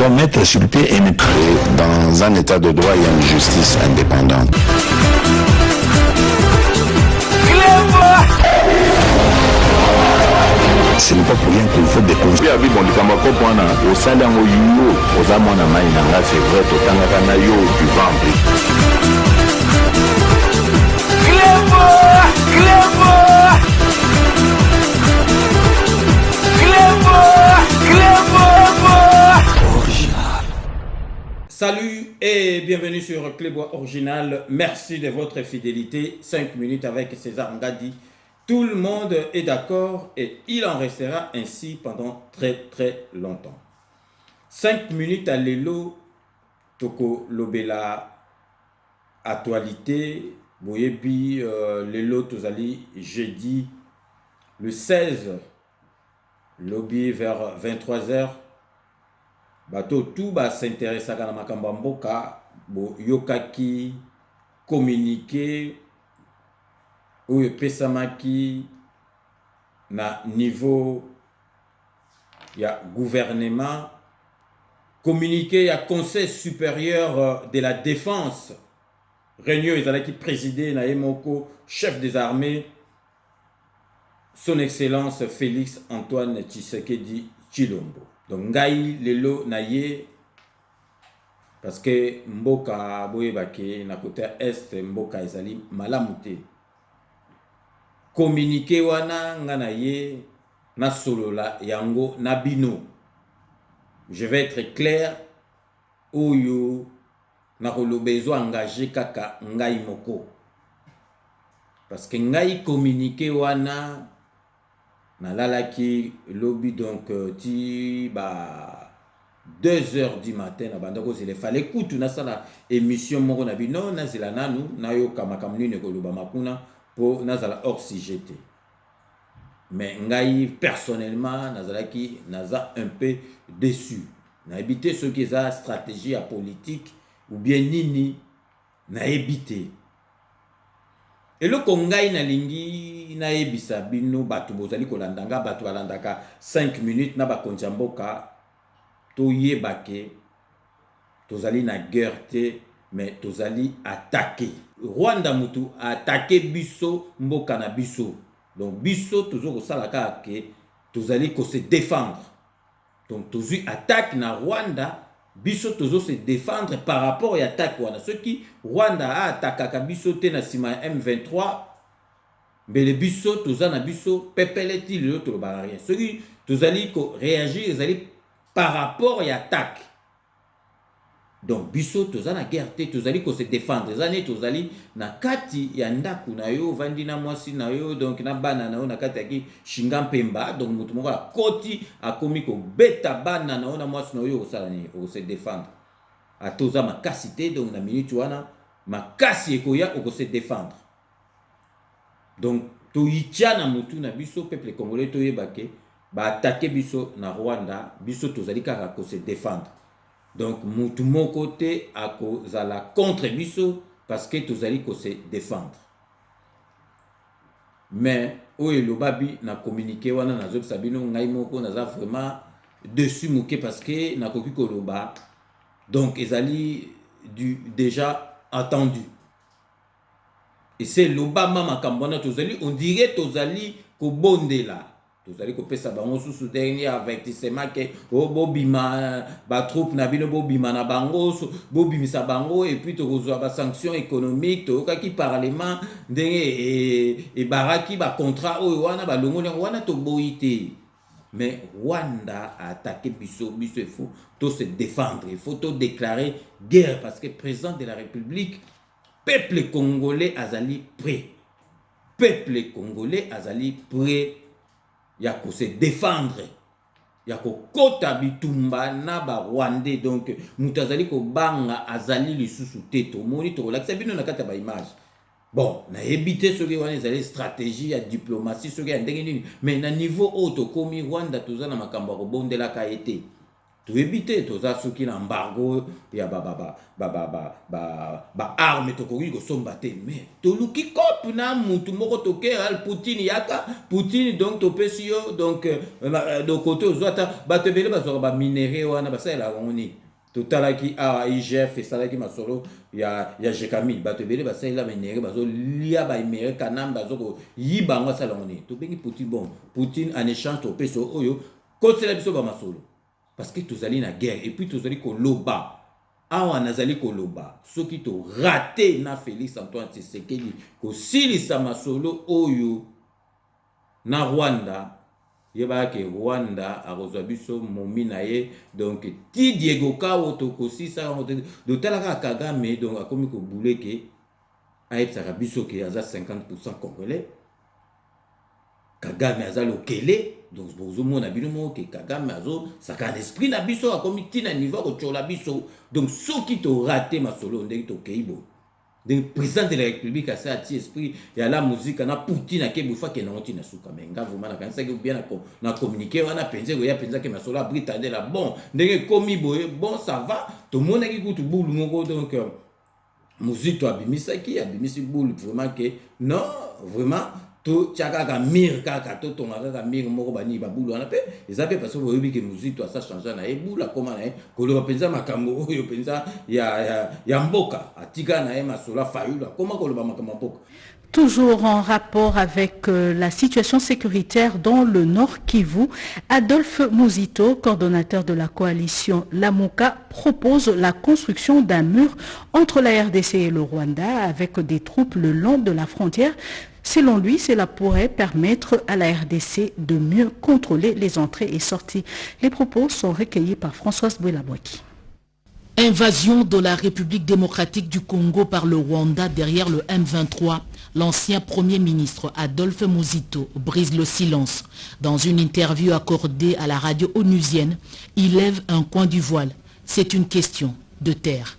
doit mettre sur pied et dans un état de droit, il y a une justice indépendante. Ce n'est pas pour rien qu'il faut des conseils. Salut et bienvenue sur Clébois Original. Merci de votre fidélité. 5 minutes avec César Ngadi. Tout le monde est d'accord et il en restera ainsi pendant très longtemps. 5 minutes à l'élo, Toko Lobela, actualité, Boyebi, l'élo Tozali, jeudi, le 16, lobby vers 23h. Bato tout ba s'intéresse à la makambamboka, bo yokaki, communiquer, ou pesamaki na niveau ya gouvernement, communiquer à conseil supérieur de la défense, réunion ezalaki présidé na Emoko, chef des armées, son excellence Félix Antoine Tshisekedi Tshilombo. Donc ngai lelo na ye parce que mboka boyebake na côté est mboka ezali malamute communiquer wana nga na ye na solola yango na bino. Je vais être clair, oyo na kolobezo engagé kaka ngai moko parce que ngai communiquer wana na lalaki lobby donc ti ba 2h du matin na bandako il fallait écoute na sala émission moko na bino na zela nanu na yo kamakamni ne koloba makuna pour nazala hors CGT. Mais ngai personnellement nazalaki naza un peu déçu. Na évité ce qui est la stratégie à politique ou bien nini na évité. Et le kongai na lingi na ebisa bino batu bozali kolandanga batu balandaka 5 minutes na bakonjamboka to yebake tozali na guerre te mais tozali attaquer. Rwanda mutu attaquer biso mboka na biso. Donc biso tozo ko salaka ke tozali ko se défendre. Donc tozu attaque na Rwanda biso tozo se défendre par rapport à attaque wana. Ce qui Rwanda a attaqué biso te na sima M23 mais le biso toza na biso pepeleti le to ba rien. Ce qui tozali ko réagir ezali par rapport à attaque. Donc biso toza na guerre te tozali ko se défendre. Ezani tozali na kati ya ndaku na yo vandi na mwasi na yo donc na bana na yo na kati ya shinga mpemba donc mutu moko a koti akomi ko beta bana na yo na mwasi na yo osala ni o se défendre. A toza makasi te donc na minute wana makasi ekoya o se défendre. Donc to yitia na mutu na biso peuple congolais to yebake ba attaquer biso na Rwanda biso tozali kaka ko se défendre. Donc mutu moko te akozala contre biso parce que tozali ko se défendre. Mais oyo lobabi na communiquer wana na zo sabino ngai moko naza vraiment dessus moké parce que na koki ko loba donc ezali déjà attendu. Et c'est l'Obama makambona tozali on dirait tozali ko bondela tozali ko pesa bango sous dernier avertissement que bobima ba troupe na bino bobima na bango bobimisa bango et puis tokozwa ba sanctions économiques toka ki parlement ndenge et baraki ba contrat oyo wana ba longoli wana to boité. Mais Rwanda a attaqué biso il faut tout se défendre, il faut tout déclarer guerre parce que président de la République peuple congolais azali prêt. Peuple congolais azali prêt ya ko se défendre. Ya ko kota bitumba na ba Rwandais donc mutazali ko banga azali lisusu teto moni to relaxa bino na kata ba image. Bon, na éviter ce qui est la stratégie à diplomatie ce qui est ndenge nini mais na niveau auto komi Rwanda tozana makambo ko bondela ka été. toyebi te toza soki na embargo ya baarme tokoki kosomba te mais toluki kope na mutu moko toke Poutine yaka Poutine donc topesi yo donc de côté ozwa ata bato ebele bazwaka baminere wana basalelaka yango nini totalaki awa IGF esalaki masolo ya jekami bato ebele basalela minere bazolia baminere kanam bazokoyiba yango asala yango nini tobengi Poutine bon Poutine en échange topesi oyo kosela biso bamasolo parce que tozali na guerre et puis tozali koloba awa nazali koloba soki to raté na Félix Antoine Tshisekedi kosilisa masolo oyo na Rwanda yebaki Rwanda akozwa biso momi na ye donc ti Diego Kao tokosisa dotalaka Kagame donc akomi kobuleke ayebisaka biso ke aza 50% congolais Kagame aza lokele donc bozomona bino moko ke Kagame azo saka l'esprit na biso akomi tina niveau kochola biso donc soki to raté masolo ndenge to keibo le président de la République a ça ati esprit ya la musique na Poutine a kebufa ke na otina suka menga vraiment na kanisa ke bien na communiquer wana penze ko ya penza ke masolo Britannique de la bon ndenge komi boye bon ça va to mona ki kutu bulu moko donc musique to abimisaki abimisi bulu vraiment que non vraiment to tchaka mir kaka to tonga kaka mir moko bani babulu wana pe ezape parce que boyebi ke musique to ça changer na ebula koma na koloba penza makambo oyo penza ya mboka atika na masolo fayula koma koloba makambo mboka. Toujours en rapport avec la situation sécuritaire dans le Nord Kivu, Adolphe Muzito, coordonnateur de la coalition Lamuka, propose la construction d'un mur entre la RDC et le Rwanda avec des troupes le long de la frontière. Selon lui, cela pourrait permettre à la RDC de mieux contrôler les entrées et sorties. Les propos sont recueillis par Françoise Bouelabouaki. Invasion de la République démocratique du Congo par le Rwanda derrière le M23. L'ancien Premier ministre Adolphe Muzito brise le silence. Dans une interview accordée à la radio onusienne, il lève un coin du voile. C'est une question de terre.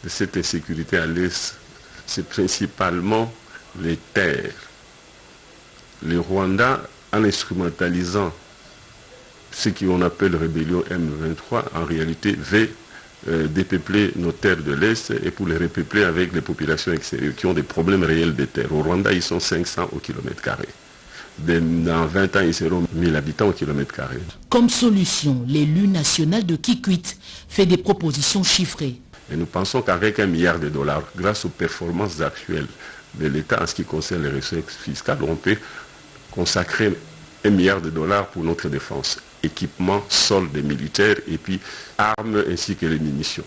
Cette insécurité à l'Est, c'est principalement les terres. Le Rwanda, en instrumentalisant ce qu'on appelle rébellion M23, en réalité veut dépeupler nos terres de l'Est et pour les repeupler avec les populations extérieures qui ont des problèmes réels de terre. Au Rwanda, ils sont 500 au kilomètre carré. Dans 20 ans, ils seront 1000 habitants au kilomètre carré. Comme solution, l'élu national de Kikwit fait des propositions chiffrées. Et nous pensons qu'avec $1 milliard, grâce aux performances actuelles de l'État en ce qui concerne les ressources fiscales, on peut consacrer $1 milliard pour notre défense. Équipement, soldes militaires et puis armes ainsi que les munitions.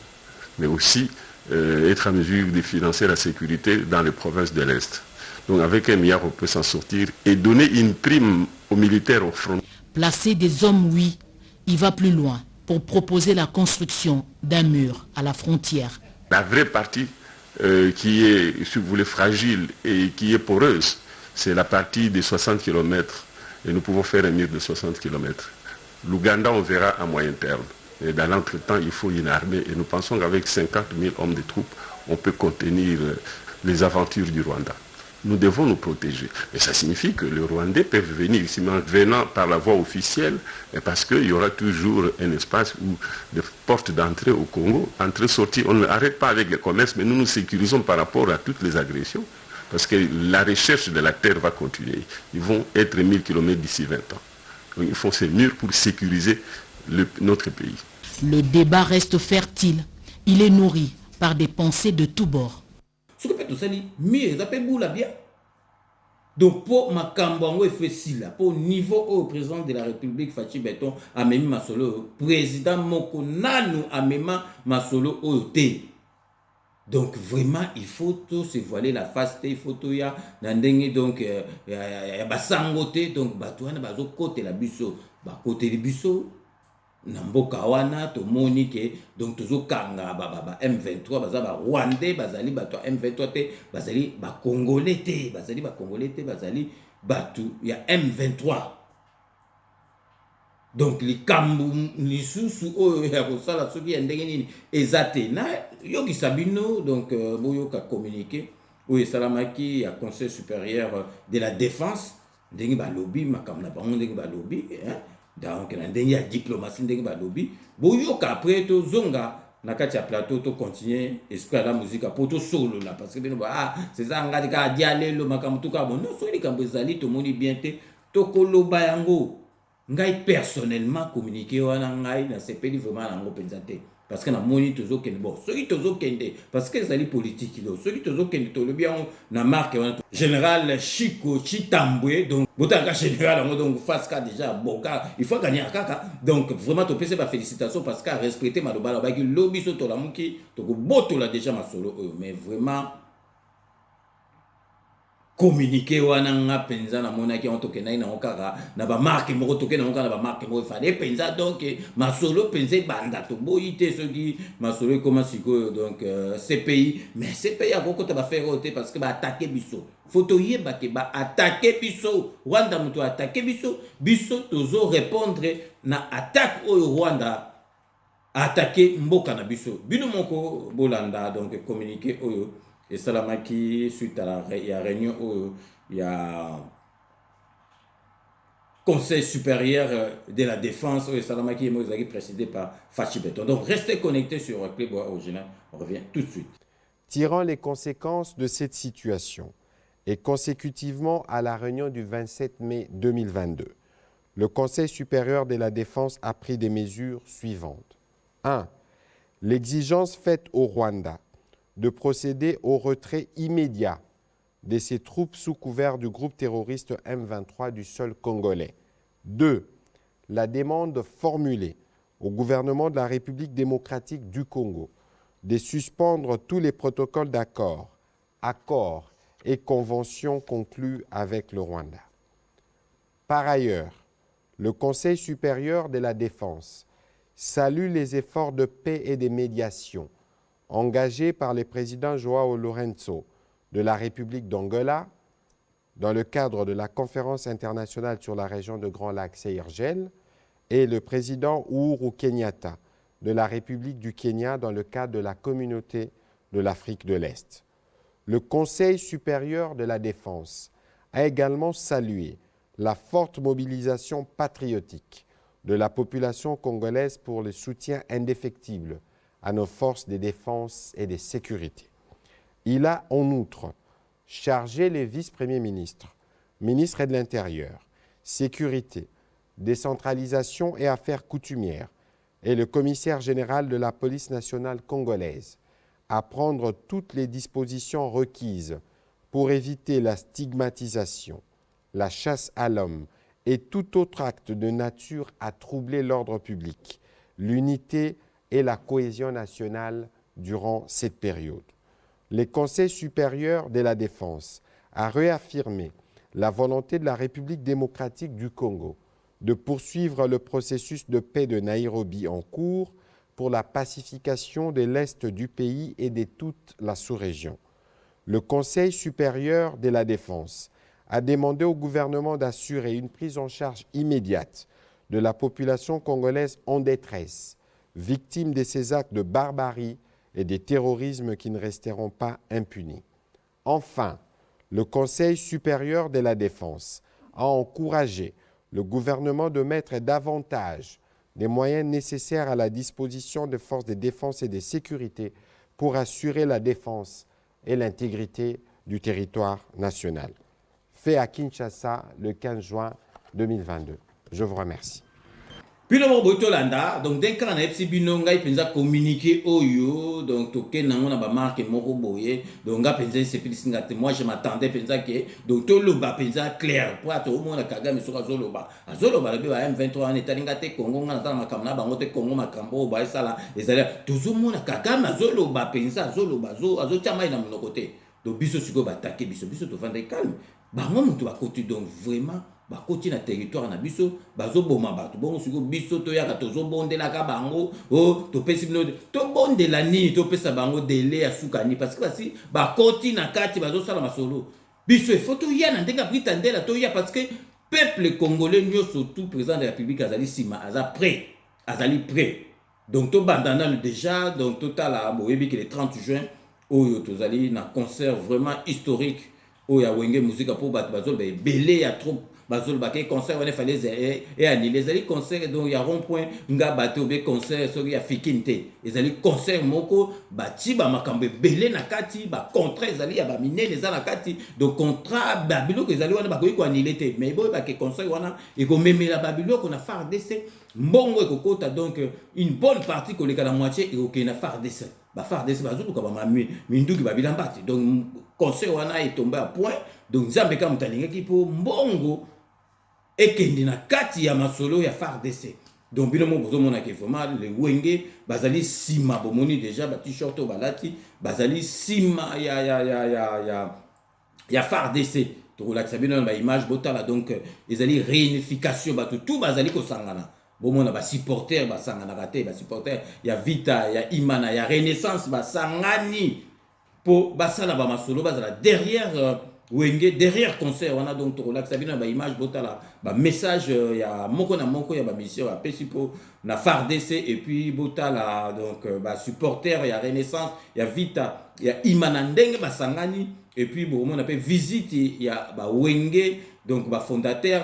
Mais aussi être en mesure de financer la sécurité dans les provinces de l'Est. Donc avec $1 milliard, on peut s'en sortir et donner une prime aux militaires au front. Placer des hommes, oui, il va plus loin pour proposer la construction d'un mur à la frontière. La vraie partie qui est, si vous voulez, fragile et qui est poreuse, c'est la partie des 60 km. Et nous pouvons faire un mur de 60 km. L'Ouganda, on verra à moyen terme. Et dans l'entretemps, il faut une armée. Et nous pensons qu'avec 50 000 hommes de troupes, on peut contenir les aventures du Rwanda. Nous devons nous protéger. Et ça signifie que les Rwandais peuvent venir ici, mais en venant par la voie officielle, parce qu'il y aura toujours un espace où des portes d'entrée au Congo, entrée-sortie, on n'arrête pas avec le commerce, mais nous nous sécurisons par rapport à toutes les agressions. Parce que la recherche de la terre va continuer. Ils vont être 1000 km d'ici 20 ans. Donc ils font ces murs pour sécuriser notre pays. Le débat reste fertile. Il est nourri par des pensées de tous bords. Donc pour Makambango et Fessila, pour niveau au président de la République Fachi Beton, Amemi Masolo, président Moko Nanu Amema Masolo Oyote. Donc vraiment, il faut tout se voiler la face, il faut tout ya nandenge donc ya basangote donc batouana bazo côté la busso, ba côté le busso namboka wana to monike donc tozo kanga ba M23 baza ba Rwandais bazali bato M23 te bazali ba Congolais te bazali batu ya M23. Donc les kambu les sous oyo ya kosala soki ya ndenge nini ezate na yoki sabino donc boyoka communiquer oyo salamaki ya conseil supérieur de la défense ndenge ba lobby makamna bango ndenge ba lobby hein donc na ndenge ya diplomatie ndenge balobi boyoka après tozonga na kati ya plateau to continuer esprit ya la musique pour to solo là parce que bino ah c'est ça ngadi ka dialelo makambo to ka bon non so likambo ezali tomoni bien te to koloba yango ngai personnellement communiquer wana ngai na sepeli vraiment nango penza te parce que na moni tozo kende bon soki tozo kende parce que ezali politique lo soki tozo kende to lobi yango na marque wana général Chico Chitambwe donc botanga général yango donc face ka déjà boka il faut gagner kaka donc vraiment to pese ba félicitations parce qu'à respecter malobala ba ki lobi so to la muki to ko boto la déjà ma solo mais vraiment communiquer wana nga penza na mona ki on to kenai na okaka na ba marque moko to kenai na ba marque moko fallait penza donc ma solo penza banda to boité ce qui ma solo comment siko donc CPI mais CPI a beaucoup ba faire roter parce que ba attaquer biso photo yeba ke ba attaquer biso Rwanda muto attaquer biso tozo répondre na attaque au Rwanda attaquer mboka na biso bino moko bolanda donc communiquer oyo. Et Salamaki, suite à la réunion où il y a Conseil supérieur de la défense, où Salamaki est présidé par Fachi Beton. Donc restez connectés sur Playboy Original. On revient tout de suite. Tirant les conséquences de cette situation et consécutivement à la réunion du 27 mai 2022, le Conseil supérieur de la défense a pris des mesures suivantes. 1. L'exigence faite au Rwanda de procéder au retrait immédiat de ses troupes sous couvert du groupe terroriste M23 du sol congolais. 2. La demande formulée au gouvernement de la République démocratique du Congo de suspendre tous les protocoles d'accord, accords et conventions conclus avec le Rwanda. Par ailleurs, le Conseil supérieur de la défense salue les efforts de paix et de médiation engagé par le président Joao Lourenço de la République d'Angola dans le cadre de la conférence internationale sur la région de Grand Lac CIRGL et le président Uhuru Kenyatta de la République du Kenya dans le cadre de la communauté de l'Afrique de l'Est. Le Conseil supérieur de la défense a également salué la forte mobilisation patriotique de la population congolaise pour le soutien indéfectible à nos forces de défense et de sécurité. Il a en outre chargé les vice-premiers ministres, ministres de l'Intérieur, Sécurité, Décentralisation et Affaires coutumières et le commissaire général de la police nationale congolaise à prendre toutes les dispositions requises pour éviter la stigmatisation, la chasse à l'homme et tout autre acte de nature à troubler l'ordre public, l'unité et la cohésion nationale durant cette période. Le Conseil supérieur de la défense a réaffirmé la volonté de la République démocratique du Congo de poursuivre le processus de paix de Nairobi en cours pour la pacification de l'Est du pays et de toute la sous-région. Le Conseil supérieur de la défense a demandé au gouvernement d'assurer une prise en charge immédiate de la population congolaise en détresse, victimes de ces actes de barbarie et de terrorisme qui ne resteront pas impunis. Enfin, le Conseil supérieur de la défense a encouragé le gouvernement de mettre davantage des moyens nécessaires à la disposition des forces de défense et de sécurité pour assurer la défense et l'intégrité du territoire national. Fait à Kinshasa le 15 juin 2022. Je vous remercie. Puis le Boitolanda, donc dès qu'on a epsi binonga il pensa communiquer oyo donc toke nango na ba marque moko boye donc nga pensa c'est plus ngate moi je m'attendais pensa que donc to loba pensa clair pour to mo na Kagame soka zoloba azoloba le ba M23 en etalinga te Congo nga na makamna bango te Congo makambo ba sala ezali tozo mo na Kagame azoloba pensa azoloba azo chama ina monoko te donc biso siko ba attaquer biso to vendre calme bango mutu ba côté donc vraiment ba koti na territoire na biso bazo boma bato bongo siko biso to yaka tozo bondela ka bango o to pesi bino to bondela ni to pesa bango délai ya sukani parce que basi ba koti na kati bazo sala masolo biso il faut to ya na ndenga britandela to ya parce que peuple congolais nyoso tout président de la République azali sima azali prêt donc to bandana déjà donc total à boyebi que le 30 juin oyo tozali na concert vraiment historique oyo ya wenge musique pour bato bazo belé ya trop bazol ba ke concert on fallait et annuler les concert donc il y a rond point nga bato be concert so ya fikinte ezali concert moko bati ba makambe belé na kati ba contrat ezali ya ba minene za na kati donc contrat babiloko ezali wana ba ko annuler te mais boy ba ke concert wana e ko memela babiloko na FARDC mbongo ekokota donc une bonne partie koleka na moitié et na FARDC ba FARDC bazulu ka ba minduki ba bilambati donc conseil wana est tombé à point donc nzambe ka mutalinga ki po mbongo ekende na kati ya masolo ya FARDC donc bino mo bozo mona ke vraiment le wenge bazali sima bomoni déjà ba t-shirt balati bazali sima ya FARDC to la sabino ba image botala donc ezali réunification ba tout bazali ko sangana bomona ba supporter ba sangana raté ba supporter ya Vita ya Imana ya Renaissance ba sangani po basala ba masolo bazala derrière wenge derrière concert on a donc to la sabino ba image botala ba message ya moko na moko ya ba mission ya pesipo na FARDC et puis botala donc ba supporter ya Renaissance ya Vita ya Imana ndenge ba sangani et puis bon on appelle visite ya ba wenge donc ba fondateur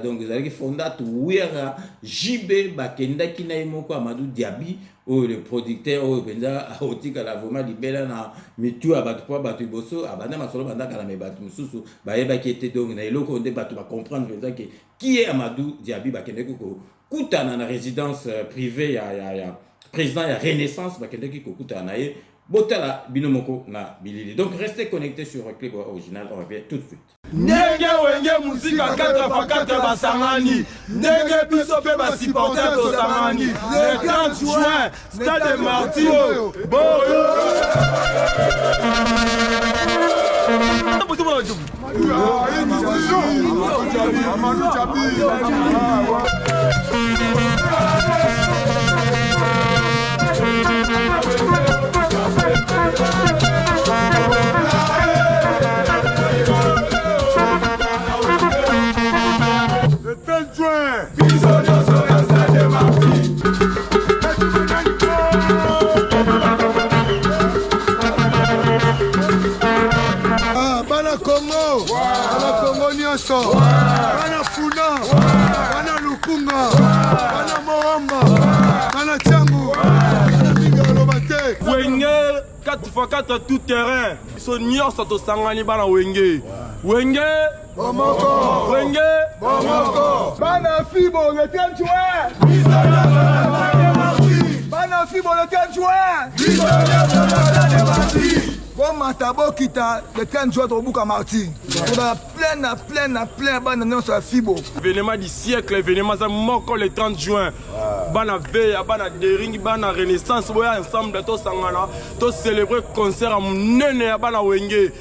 donc vous allez fondateur Wera JB bakenda kina imoko Amadou Diaby ou le producteur ou benza otika la vraiment libéra na mitu abatu po batu boso abana masolo banda kala me batu mususu ba yeba ki était donc na eloko nde batu ba comprendre que qui est Amadou Diaby bakenda ko kutana na résidence privée ya président ya Renaissance bakenda ki ko kutana ye botala binomoko na bilili. Donc restez connectés sur Clip Original, on revient tout de suite. Ndenge wenge musika 4x4 basangani ndenge biso pe basupporter to sangani le 30 juin stade Martio boyo Bana Funa, Bana Lukunga, Bana Moamba, Bana Tiangu, Bana Mingalobate. Wenge 4x4 tout terrain. So nyonso to sangani bana wenge. Wenge Bomoko. Wenge Bomoko. Bana Fibo le 30 juin. Bana Fibo le 30 juin. Bon matabo kita le 30 juin to buka Martin. On a plein bana non sur Fibo. Événement du siècle, événement ça moko le 30 juin. Bana veille, bana dering, bana renaissance, boya ensemble to sangana, to célébrer concert à munene ya bana wenge.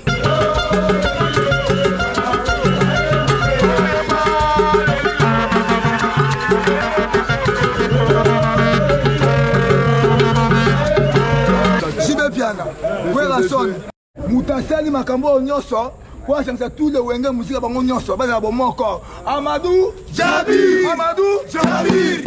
Jibe piana. Wera son. Mutasali makambo nyonso. Kwa sangsa tout le wenge musika bango nyonso bana bomoko. Amadou Diaby. Amadou Diaby.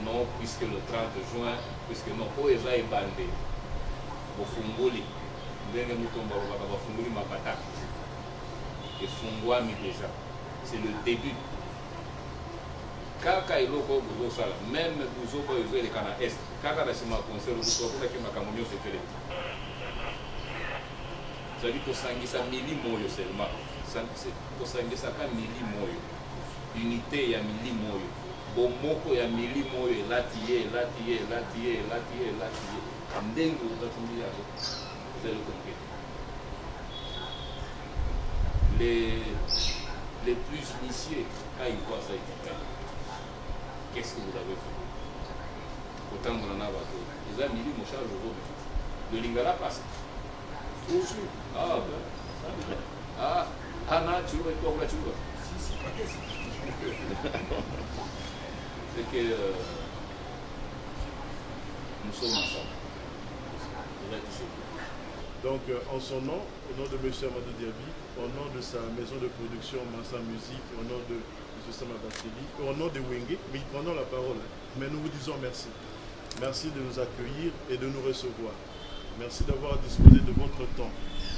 Non, puisque le 30 juin, puisque non, Oeza est bandé, Bofungoli, Ndenge Mutomba Bafungoli Mapata, et Fungwami déjà, c'est le début. Kaka iloko buzo sala, même buzo ko yozo le kana est, kaka da sima concert buzo ko ki makamonyo se tele. Ça dit ko sangisa mili moyo seulement, ko sangisa ka mili moyo, unité ya mili moyo. Bomoko ya mili moyo elatiye ndenge ozatumbi yako vous allez comprendre. Les plus initiés quand ils voient ça, qu'est-ce que vous avez fait? Autant qu'on en a bateau ils ont mis mon charge aujourd'hui le lingala passe toujours na tu vois quoi là tu vois c'est que nous sommes ensemble. Donc en son nom, au nom de M. Amadou Diaby, au nom de sa maison de production Massa Musique, au nom de M. Sama Basseli, au nom de Wenge, mais prenons la parole. Mais nous vous disons merci. Merci de nous accueillir et de nous recevoir. Merci d'avoir disposé de votre temps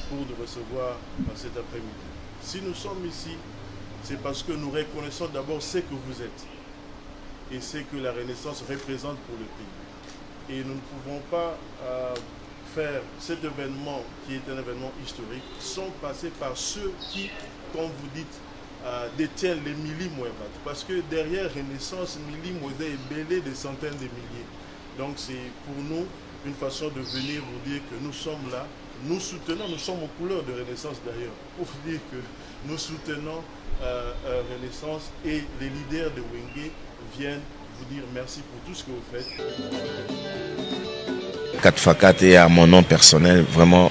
pour nous recevoir cet après-midi. Si nous sommes ici, c'est parce que nous reconnaissons d'abord ce que vous êtes et ce que la Renaissance représente pour le pays. Et nous ne pouvons pas faire cet événement qui est un événement historique sans passer par ceux qui, comme vous dites, détiennent les Mili Mouevat. Parce que derrière Renaissance, Mili Mouevat est belé de centaines de milliers. Donc c'est pour nous une façon de venir vous dire que nous sommes là, nous soutenons, nous sommes aux couleurs de Renaissance d'ailleurs, pour vous dire que nous soutenons Renaissance et les leaders de Wenge viennent vous dire merci pour tout ce que vous faites. 4x4 et à mon nom personnel, vraiment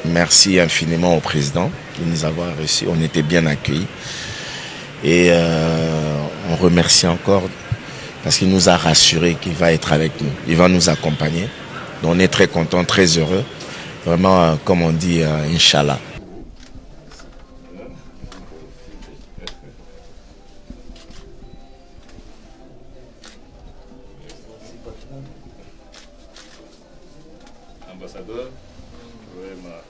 merci infiniment au président de nous avoir reçus. On était bien accueillis et on remercie encore parce qu'il nous a rassuré qu'il va être avec nous, il va nous accompagner. Donc on est très contents, très heureux. Vraiment, comme on dit, Inch'Allah. Ambassadeur, vraiment.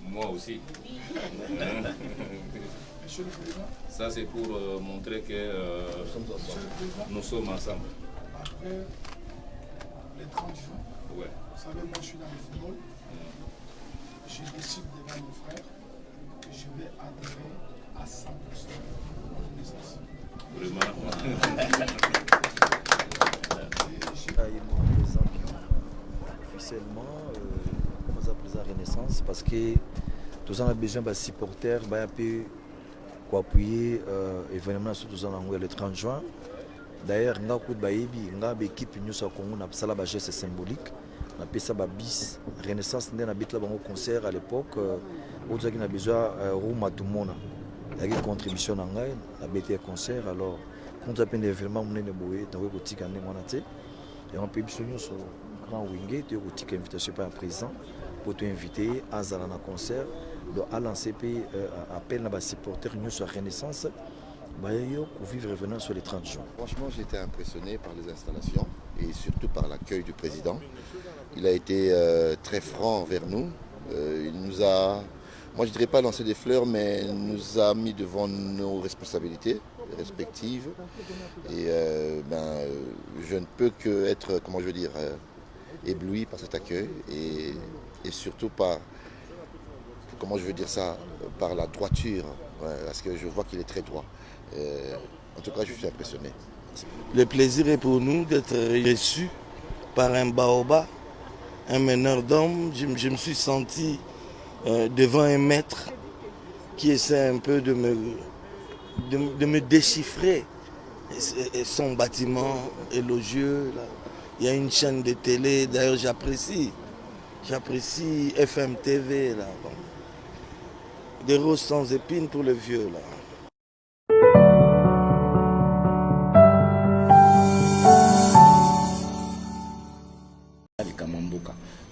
Moi aussi. Ça c'est pour montrer que nous sommes ensemble. Après les 30 juin, Ouais. vous savez, moi je suis dans le football. Je décide devant mon frère que je vais adhérer à 100% à la Renaissance. Vraiment. Officiellement, comment ça s'appelle la Renaissance? Parce que tous on a besoin de supporters, pour appuyer l'événement le 30 juin. D'ailleurs, on a une équipe au Congo qui a un geste symbolique. On a fait un bis. Renaissance, on a fait un concert à l'époque. On a besoin de tout le monde. Il y a une contribution à un concert. Alors, quand on a fait un événement, on a fait un boutique. Et on peut besoin de grand Wenge, de boutique invitation par un président pour t'inviter à un concert. Donc, à lancer appel à supporter sur la Renaissance pour vivre revenant sur les 30 jours. Franchement, j'étais impressionné par les installations et surtout par l'accueil du président. Il a été très franc envers nous. Il nous a, moi je ne dirais pas lancé des fleurs, mais nous a mis devant nos responsabilités respectives. Et je ne peux que être, comment je veux dire, ébloui par cet accueil et surtout par, comment je veux dire ça, par la droiture, parce que je vois qu'il est très droit. En tout cas, je suis impressionné. Le plaisir est pour nous d'être reçus par un baobab, un meneur d'hommes. Je me suis senti devant un maître qui essaie un peu de me déchiffrer son bâtiment élogieux. Là. Il y a une chaîne de télé, d'ailleurs j'apprécie FM TV là. Bon. Des roses sans épines pour les vieux là.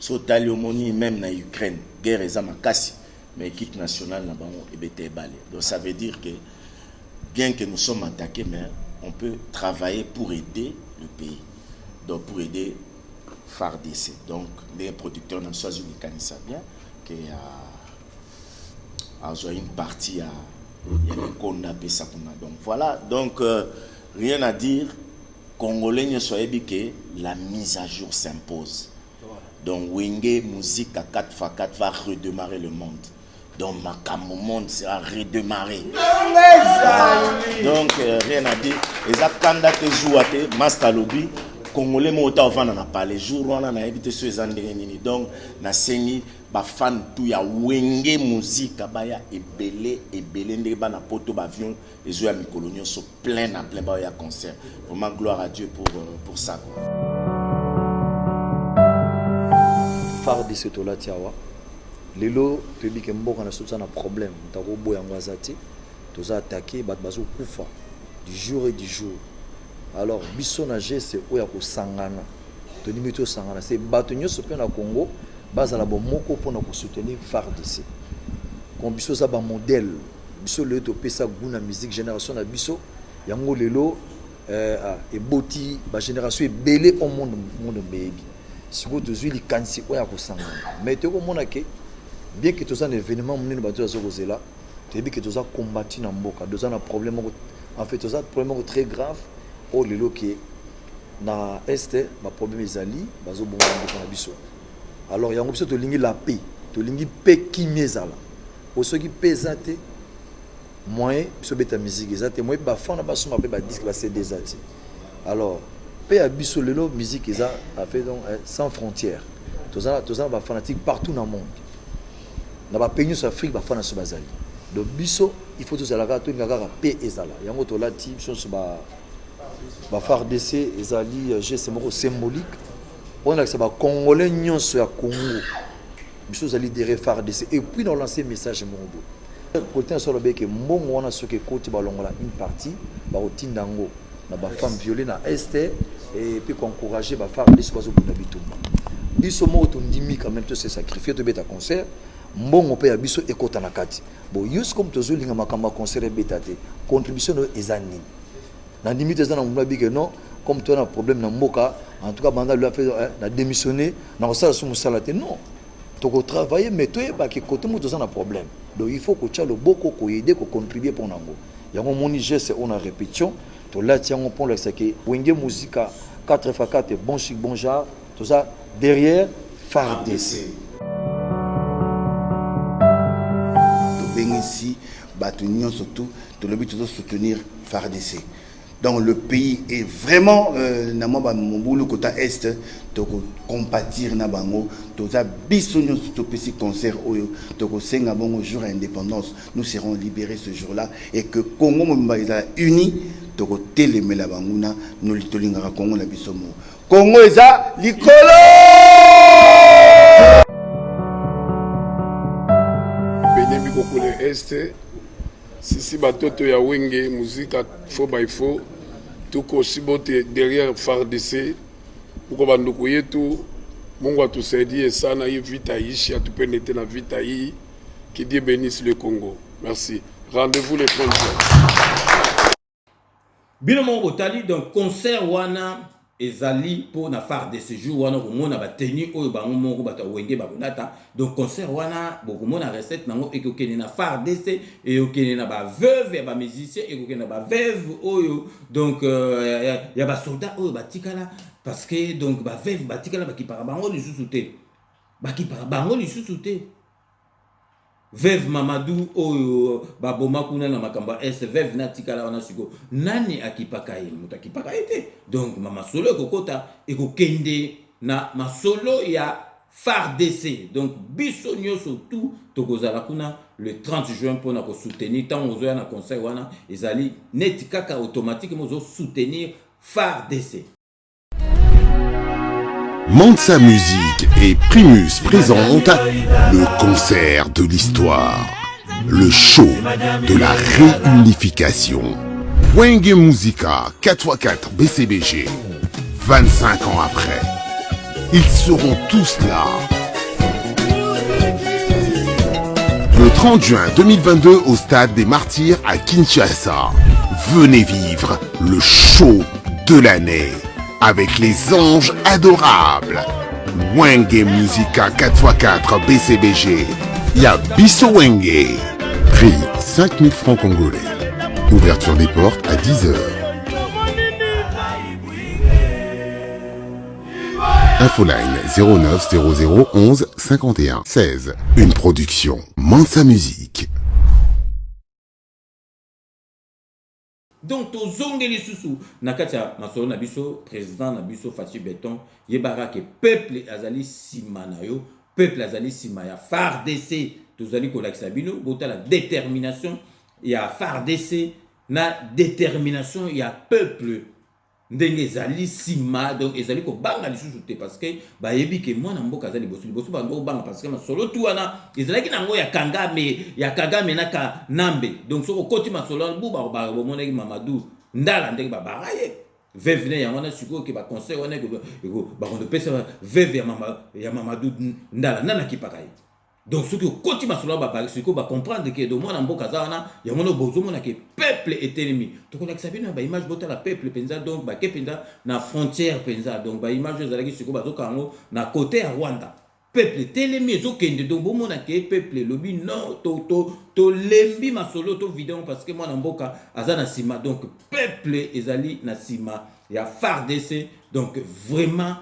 So taliomoni même na Ukraine, guerre eza makasi, mais équipe nationale na bango ebete balé. Donc ça veut dire que bien que nous sommes attaqués, mais on peut travailler pour aider le pays. Donc pour aider FARDC. Donc les producteurs n'ont pas eu ça bien que a une partie à il y a un condamné ça qu'on a. Donc voilà, donc rien à dire. Congolais ne soyez que la mise à jour s'impose. Donc Wenge musique à 4x4 va redémarrer le monde. Donc Makambo monde sera redémarré. Donc rien à dire. Les akanda te jouate master lobby Congolais mota on va en parler jour on a évité ce zandengeni. Donc na sengi ba fan tout ya Wenge musique abaya ebele ndé ba na poto ba avion et zo ya mikolonio so plein ba ya concert. Vraiment gloire à Dieu pour ça quoi. FARDC tola tiawa lelo tobi ke mboka na sotsa na problème tako boya ngwazati toza attaquer bat bazo kufa du jour et du jour. Alors biso na geste oya ko sangana to limito sangana c'est bato nyoso pe na Congo bazala bo moko pona ko soutenir FARDC kon biso za ba modèle biso le to pesa guna musique génération na biso yango lelo eboti ba génération ebele au monde baby. Si vous avez les cancer, vous avez mais tu as que bien que tu aies un événement, tu as que tu as combattu dans le monde, tu as un problème, en fait, tu as un problème très grave. Oh, le lot qui est dans l'Est, le problème est ali, alors il y a un peu de la paix, de la paix qui est là. Pour ceux qui pèsent, moi, je suis en musique, moi, je suis en disque, c'est des atis. Alors, paix à biso lelo musique eza a fait donc sans frontières. Tous ça ba fanatique partout dans le monde. Na ba pays sur Afrique ba fana so bazali. Donc biso il faut tous la to ngaka paix ezala. Yango to lati biso ba FARDC ezali geste moko symbolique. On a que ça ba congolais nyonso ya Congo. Biso ezali derrière FARDC et puis dans lancer message moko. Côté sur le bec mbongo wana soki côté ba longola une partie ba otindango na ba femme violée na Esther et puis encourager ba faire des choses pour n'habitude biso mo to ndimi quand même to se sacrifier to beta concert mbongo pe ya biso ekota na kati bo yus comme to zolinga makamba concert betate contribution no ezani na limite ezana mwa bige non comme toi na problème na mboka en tout cas banda lui a fait na démissionner na ça sous musalate non to ko travailler mais to ba ke côté mo to na problème donc il faut que tu as le beaucoup ko aider ko contribuer pour nango yango moni geste on a répétition to là tiens on prend le saké Wenge musique 4x4 bon chic bon genre tout ça derrière FARDC to bengi batunyo surtout to le but de soutenir FARDC. Donc le pays est vraiment na mwa mobulu kota est to compatir na bango to za bisonyo to pesi concert oyo to ko senga bongo jour indépendance nous serons libérés ce jour-là et que Congo momba eza uni to ko telemela banguna no litolinga Congo na bisomo Congo eza likolo Benemi kokole est si batoto ya Wenge musique faux by faux tout aussi boté derrière FARDC pour banduku yetu Mungu atusaidie sana hii vita ishi atupendete na vita hii que Dieu bénisse le Congo. Merci. Rendez-vous le 30 juin. Bino mon otali donc concert wana ezali pour na FARDC jour wana ko mona ba tenue oyo bango moko bata Wenge babonata donc concert wana boko mona recette nango ekokene na FARDC et okene na ba veuve ba musicien ekokene na ba veuve oyo donc ya ba soldat oyo batikala parce que donc ba veuve batikala bakipara bango lisusu te bakipara bango lisusu te veuve Mamadou oyo baboma kuna na makamba es veuve natikala wana siko nani akipaka ye muta akipaka ete donc mama solo kokota ekokende na masolo ya FARDC donc biso nyoso tout tokozala kuna le 30 juin pour na ko soutenir tant ozoya na concert wana ezali net kaka automatique mozo soutenir FARDC. Mansa Musique et Primus présentent le concert de l'histoire, le show de la réunification. Wenge Musica 4x4 BCBG, 25 ans après, ils seront tous là. Le 30 juin 2022 au Stade des Martyrs à Kinshasa, venez vivre le show de l'année avec les anges adorables. Wenge Musica 4x4 BCBG, Yabiso Wenge. Prix 5000 francs congolais. Ouverture des portes à 10h. Infoline 09 00 11 51 16. Une production Mansa Musique. Donc tozongeli susu nakati ya masolo na biso président na biso Fachi Beton yebaka ke peuple azali sima na yo, peuple azali sima ya FARDC tozali kolakisa bino bota la détermination ya FARDC na détermination ya peuple ndenge ezali sima donc ezali ko banga lisusu te parce que ba yebi ke mwana mboka azali bosu ba ndo banga parce que masolo tu wana ezali nango ya Kagame naka nambe donc soko koti masolo bu ba monaki Mamadou ndala ndenge ba baraye vevne ya wana siko ke ba conseil wana ko ba kondo pesa veve ya Mamadou ndala nana kipakai. Donc ce que quand il m'a solo ba siko ba comprendre que de mwana mboka zana ya mwana bozo mona ke peuple est ennemi. Donc on a sabi na ba image bota la peuple penza donc ba ke penza na frontière penza donc ba image ezalaki siko ba zokango na côté à Rwanda. Peuple est ennemi ezokende donc bo mona ke peuple lobi non to lembi masolo to vidéo parce que mwana mboka azana sima donc peuple ezali na sima ya FARDC donc vraiment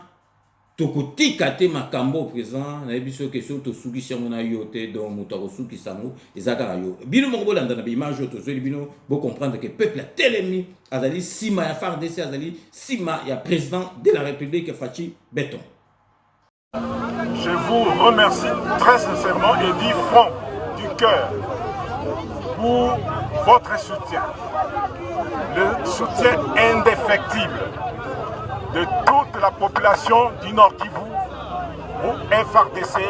tokotika te makambo présent na biso question to sukisha mona yote donc mutako sukisa mo ezaka yo bino moko bolanda na image to zeli bino bo comprendre que peuple a telemi azali sima ya FARDC azali sima ya président de la République Fachi Beton. Je vous remercie très sincèrement et du fond du cœur pour votre soutien, le soutien indéfectible de toute la population du Nord Kivu, au FARDC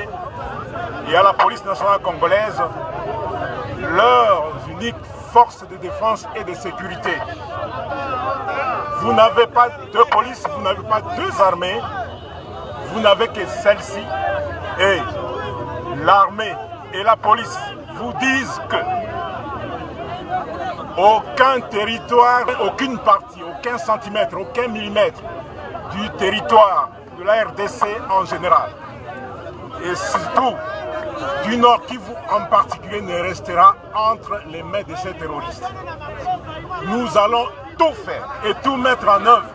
et à la police nationale congolaise, leurs uniques forces de défense et de sécurité. Vous n'avez pas deux polices, vous n'avez pas deux armées, vous n'avez que celle-ci. Et l'armée et la police vous disent que aucun territoire, aucune partie, aucun centimètre, aucun millimètre du territoire de la RDC en général, et surtout du Nord Kivu en particulier, ne restera entre les mains de ces terroristes. Nous allons tout faire et tout mettre en œuvre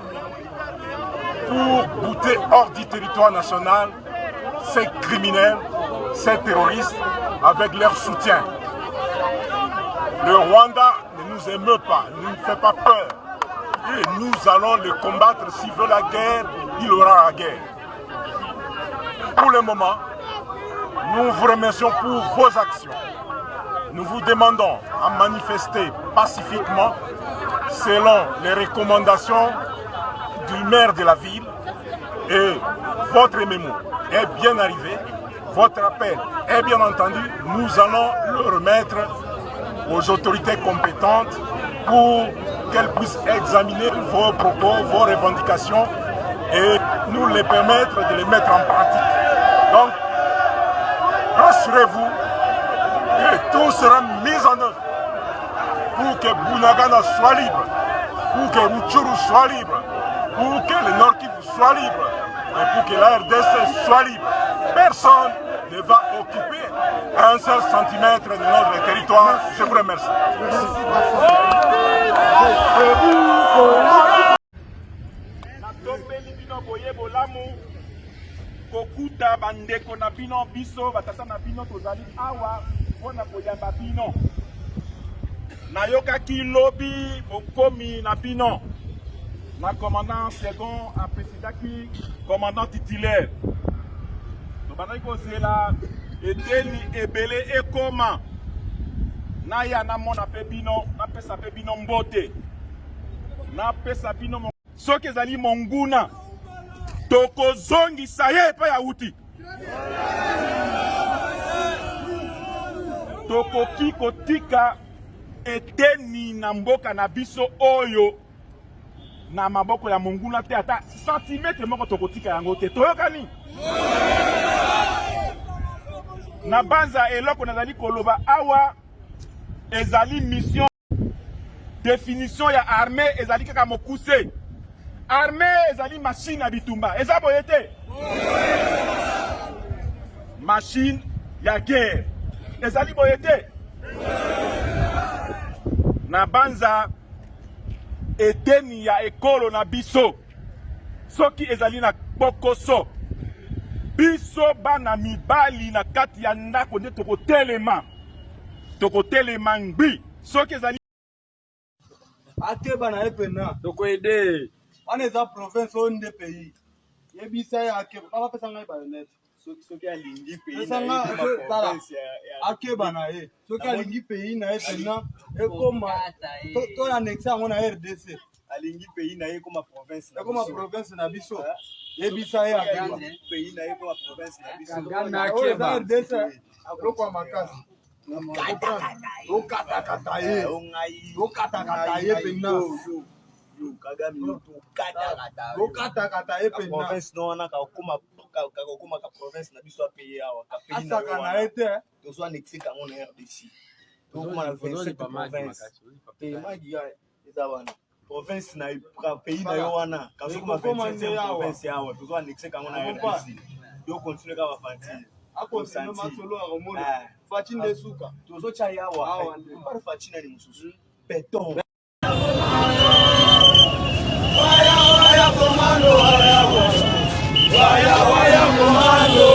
pour bouter hors du territoire national ces criminels, ces terroristes, avec leur soutien. Le Rwanda ne nous émeut pas, ne nous fait pas peur. Et nous allons le combattre. S'il veut la guerre, il aura la guerre. Pour le moment, nous vous remercions pour vos actions. Nous vous demandons à manifester pacifiquement selon les recommandations du maire de la ville. Et votre mémo est bien arrivé, votre appel est bien entendu. Nous allons le remettre aux autorités compétentes pour qu'elles puissent examiner vos propos, vos revendications et nous les permettre de les mettre en pratique. Donc, rassurez-vous que tout sera mis en œuvre pour que Bunagana soit libre, pour que Rutshuru soit libre, pour que le Nord Kivu soit libre et pour que la RDC soit libre. Personne ne va occuper un seul centimètre de notre territoire. Je vous remercie. kokuta bandeko na bino biso batata na bino tozali awa mpona koyamba bino nayokaki lobi bokomi na bino na commandant second apesidaki commandant titulaire tobandaki kozela eteni ebele ekoma naya namona mpe bino napesa mpe bino mbote napesa bino soki ezali monguna tokozongisa ye epai awuti. Tokoki kotika eteni na mboka na biso oyo na maboko ya monguna te ata santimetre moko tokotika yango te. Toyokani? Na banza eloko nazali koloba awa ezali mission définition ya armée ezali kaka mokuse. Armée ezali machine ya bitumba. Eza boye te. Machine ya guerre. Ezali boye te. Na banza eteni ya ekolo na biso. Soki ezali na bokoso. Biso bana mibali na kati ya ndako nde tokotelema. Tokotelema ngbi. Soki ezali Akeba na epena. Toko ede. On est en province on des pays. Yebisa ya akeba. Papa pesa ngai bayonet. Soki alingi pays na province ya akeba na ye. Soki alingi pays na epena ekoma to na nexa ngona RDC. Alingi pays na ye koma province na. Koma province na biso. Yebisa ya akeba. Pays na ye koma province na biso. Na akeba RDC. Aloko makasi. Okata ye pena. Okata ye pena. Province no wana ka province na biso payer awa ka pays na wana ete tozo anexika ngona RDC. Tokoma na 27 province. Te magi ya eza wana. Province na pays na yo wana ka sokoma 27 province awa tozo anexika ngona RDC. Yo continue ka bafanti. Ako sino masolo a romona. Fatin de suka. Tozo cha yawa. Para fatina ni mususu. Beton. Waya komando waya komando.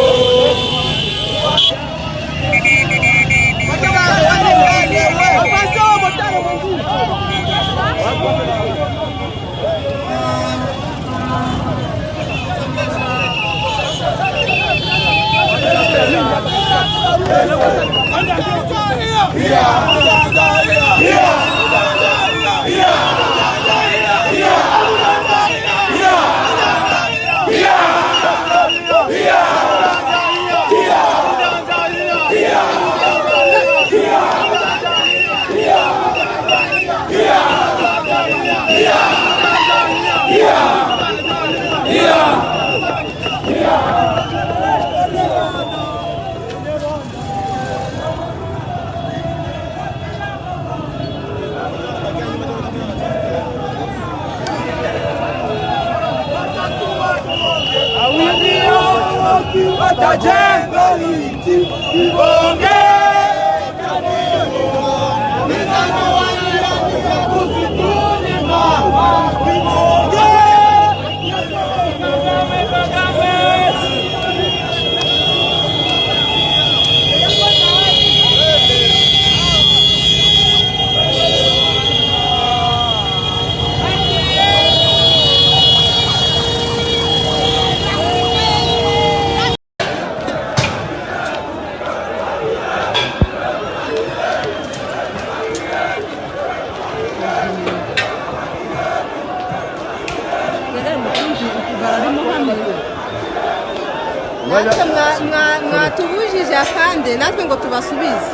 Mwatubujije kandi natwe ngo tubasubize.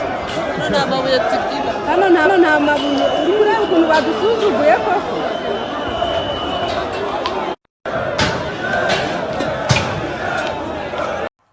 Hano nta mabuye uri kureba ukuntu badusuzuguye koko.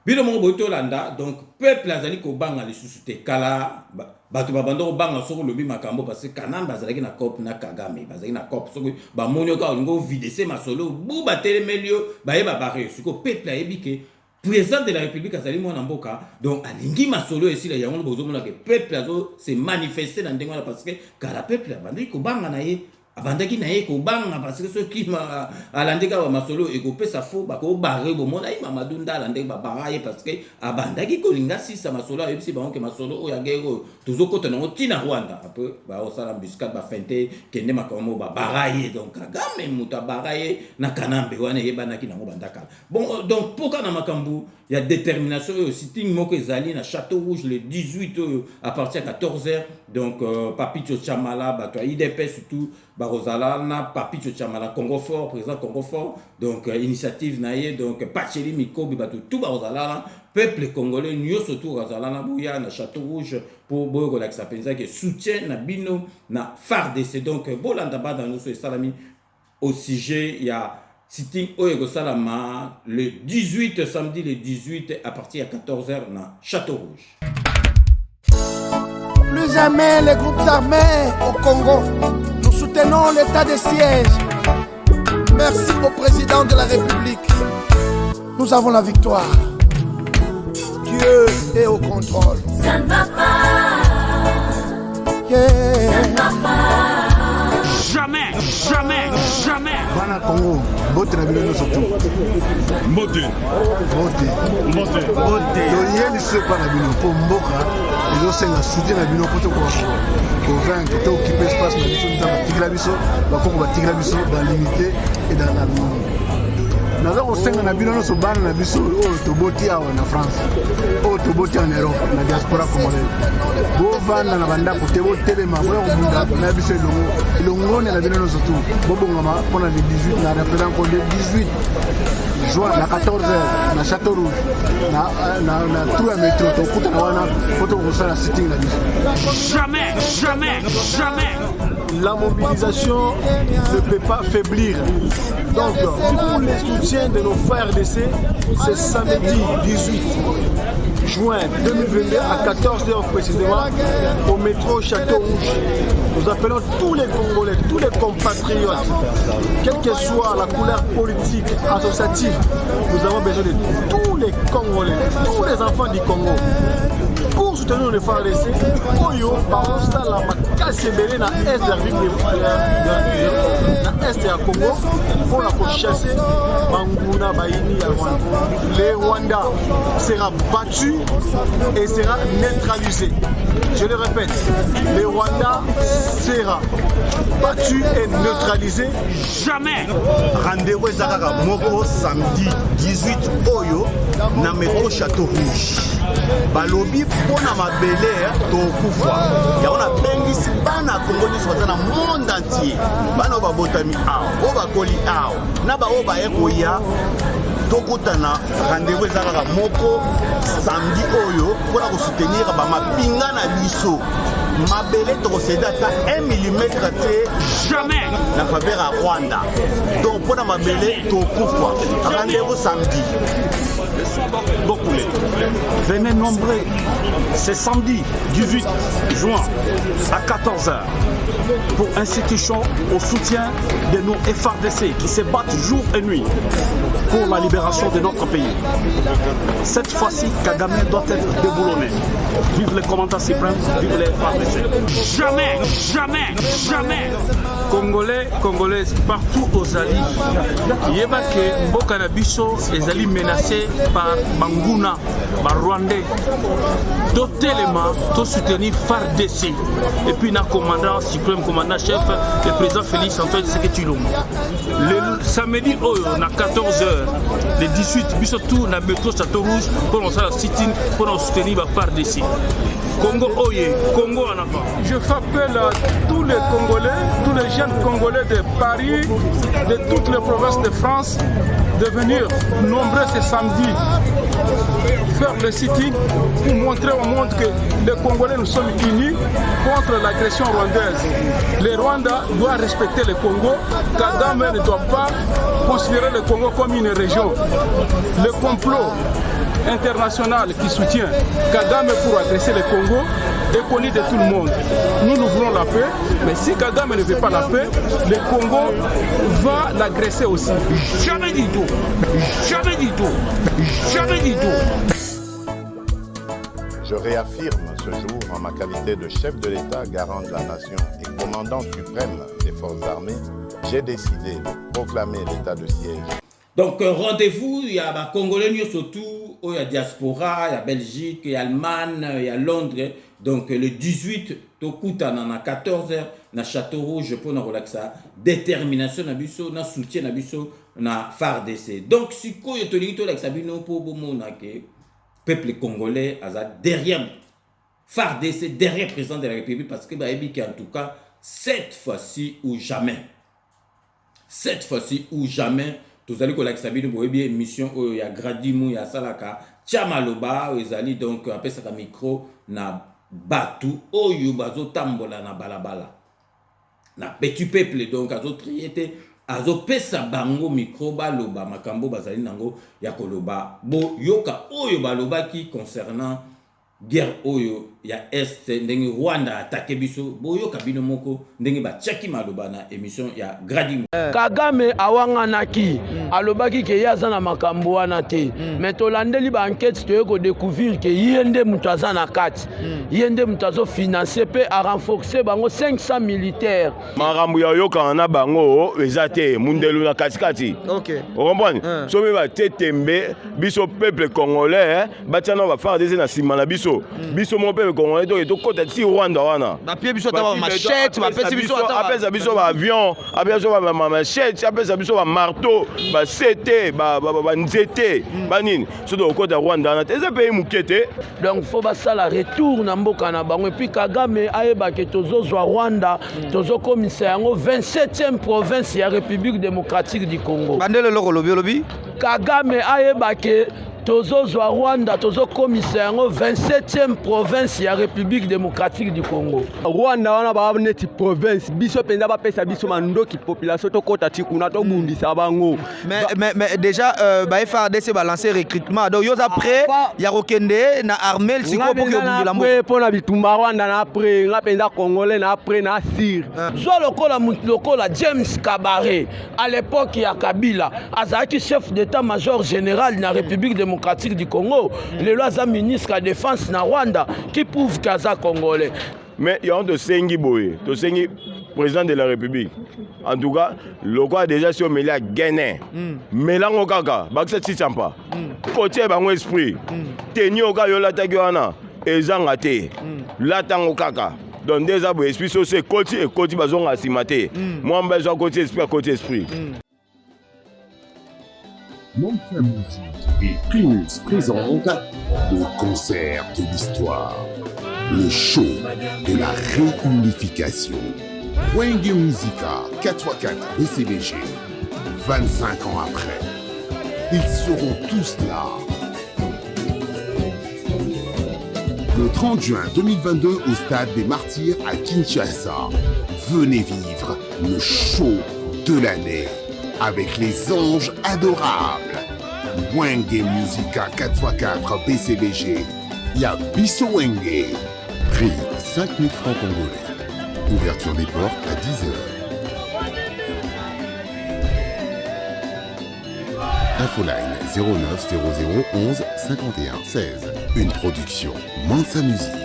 Bino mongo boto landa donc peuple azali ko banga lisusu te kala bato babando ko banga soko lobi makambo parce que kanamba azalaki na cop na Kagame bazali na cop soko ba monyo ka ngo videse masolo bu ba telemelio ba yeba bare siko peuple ayebike président de la République azali mwana mboka donc alingi masolo esila yango bozo mona ke peuple azo se manifester na ndengo parce que kala peuple abandi ko banga na ye abandaki na ye ko banga parce que soki ma alandeka ba masolo e ko pesa fo ba ko barre bo mona i Mamadou Ndala ndenge ba baraye parce que abandaki ko linga sisa masolo a yebisi ba onke masolo o ya gero tozoko tona tina Rwanda un peu ba o sala biscuit ba fente kende makomo ba baraye donc Kagame muta baraye na kanambe wana yebanaki nango bandaka bon donc poka na makambu il y a détermination et sitting moko ezali na Château Rouge le 18 à partir de 14h donc Papito Chamala ba to IDP surtout barozala na Papi Tchotchama na Congo Fort, président Congo Fort, donc initiative naie, donc Pacheli Mikobi batu tout barozala peuple congolais nyoso tout barozala na Bouya na Château Rouge pour boyo la penza que soutien na bino na FARDC. Donc bolanda ba dans nous salami au sujet il y a sitting Oyego Salama le 18 samedi le 18 à partir de 14h na Château Rouge. Plus jamais les groupes armés au Congo. Nous soutenons l'état de siège. Merci au président de la République. Nous avons la victoire. Dieu est au contrôle. Ça ne va pas. Yeah. Ça ne va pas. Jamais, jamais, jamais. Bana Congo, bote na bino surtout. Bote. Rien ne se passe na bino pour mboka. Ils ont senga soutien na bino pour convaincre to occuper espace na biso dans tigla biso, ba kongo ba tigla biso dans l'unité et dans l'amour. Naza kosenga na bino nyonso bana na biso oyo toboti awa na France, oyo toboti en Europe na diaspora congolaise. Bovanda na bandako te botelema boya kobunda na biso elongo na bino nyonso tu bobongama mpona le 18 na représentant ko le 18 juin na 14h na Château Rouge na trou ya métro tokutana wana po tokosala sitting na biso. Jamais, jamais, jamais. La mobilisation ne peut pas faiblir. Donc, pour le soutien de nos frères d'essai, c'est samedi 18 juin 2022 à 14h précisément au métro Château Rouge. Nous appelons tous les Congolais, tous les compatriotes, quelle que soit la couleur politique, associative, nous avons besoin de tous les Congolais, tous les enfants du Congo. Pour soutenir les frères d'essai, Oyo, par la makasi ebele na est de la est ya Congo pour la chasser Banguna Baini à Rwanda. Le Rwanda sera battu et sera neutralisé. Je le répète, le Rwanda sera battu et neutralisé. Jamais. Rendez-vous Zakara Moko samedi 18 Oyo na métro Château Rouge. Balobi pona mabele tokufa. Ya ona bengisi bana Congolais soit dans le monde entier. Bana ba botami aw, ba koli aw, na ba o ba ekoya. Tokutana rendez-vous ezalaka moko samedi oyo pour la soutenir ba mapinga na biso. Mabele tokoseda ata 1 mm te jamais na faveur à Rwanda. Donc pour la mabele tokufa. Rendez-vous samedi. Beaucoup. Venez nombreux. C'est samedi 18 juin à 14h pour institution au soutien de nos FARDC qui se battent jour et nuit pour la libération de notre pays. Cette fois-ci, Kagame doit être déboulonné. Vive le commandant suprême, vive les FARDC. Jamais, jamais, jamais. Congolais, Congolaises, partout aux alliés. Yebake Mboka na biso ezali menacé par Banguna, par Rwandais. Totalement, to soutenir FARDC. Et puis, na commandant suprême, commandant chef, le président Félix Antoine Tshisekedi Tshilombo. Le samedi, na 14h, le 18, bisotou na métro Château Rouge, pour nous faire la sitting, pour nous soutenir FARDC. Congo Oye, Congo en avant. Je fais appel à tous les Congolais, tous les jeunes Congolais de Paris, de toutes les provinces de France, de venir nombreux ce samedi faire le sitting pour montrer au monde que les Congolais nous sommes unis contre l'agression rwandaise. Le Rwanda doit respecter le Congo. Kagame ne doit pas considérer le Congo comme une région. Le complot international qui soutient Kagame pour agresser le Congo est connu de tout le monde. Nous voulons la paix, mais si Kagame ne veut pas la paix, le Congo va l'agresser aussi. Jamais du tout. Jamais du tout. Jamais du tout. Je réaffirme ce jour en ma qualité de chef de l'État, garant de la nation et commandant suprême des forces armées, j'ai décidé de proclamer l'état de siège. Donc rendez-vous, il y a Congolais surtout, il y a diaspora, il y a Belgique, il y a Allemagne, il y a Londres. Donc le 18, Tokuta na 14h na Château Rouge pour na relaxa détermination na biso na soutien na biso na FARDC. Donc si ko yotolingi la sabino pour bomona que peuple congolais a derrière FARDC, derrière président de la République parce que en tout cas cette fois-ci ou jamais. Cette fois-ci ou jamais, tous allez coller avec une émission où il y a Gradimou, il y a Salaka, Tchamaloba, ils allaient donc après ça micro na batu, oyo bazo tambola na balabala. Na petit peuple donc azo triété, azo pesa bango micro baloba makambo bazali nango ya koloba. Bo yoka oyo baloba qui concernant guerre oyo ya est ndenge Rwanda attaqué biso boyo kabino moko ndenge ba chaki maloba na émission ya Gradimo Kagame awanganaki alobaki ke yaza na makambo wana te mais tolandeli ba enquête to ko découvrir ke yende mutaza na kati yende mutazo financer pe a renforcer bango 500 militaires makambo ya yoka na bango ezate mundelu na katikati. OK on comprend so me ba tetembe biso peuple congolais batiana ba faire des na sima na biso biso mon peuple congolais to kota ti Rwanda wana ba pie biso ta machette ba pesi biso ta apesa biso ba avion apesa biso ba machette apesa biso ba marteau ba CT ba nzete ba nini so do kota Rwanda na teze pays mukete donc faut ba sala retour na mboka na bango et puis Kagame ayeba ke tozozwa Rwanda tozo komisa yango 27e province ya République démocratique du Congo bandele loko lobi Kagame ayeba ke tozozwa Rwanda tozo komisa yango 27e province ya République démocratique du Congo. Rwanda wana ba neti province biso penza ba pesa biso mandoki population to kota tikuna to bundisa bango. Mais déjà ba FARDC ba lancer recrutement donc yoza prêt ya rokende na armée siko pour que bundela mo. Pour na bitumba Rwanda na après nga penza congolais na après na sir. Zo lokola James Kabare à l'époque ya Kabila azaki chef d'état-major général na République démocratique du Congo, le lois ministre de défense na Rwanda qui prouve qu'Aza congolais. Mais il y a de Sengi Boye, de Sengi président de la République. En tout cas, le quoi déjà si on met la Guinée, Mélango Kaka, Baksa Tchampa, côté bango esprit, Tenio Kayola Taguana, Ezangate, Latango Kaka. Donc des abos esprit sur ces côtés et côté bazon à Simate. Moi, je besoin côté esprit à côté esprit. Mansa Musique et Primus présente le concert de l'histoire, le show de la réunification. Wenge Musica 4x4 BCBG, 25 ans après, ils seront tous là. Le 30 juin 2022 au Stade des Martyrs à Kinshasa, venez vivre le show de l'année avec les anges adorables. Wenge Musica 4x4 BCBG. Y'a Bisso Wenge. Prix 5 000 francs congolais. Ouverture des portes à 10h. Infoline 09 00 11 51 16. Une production Mansa Musique.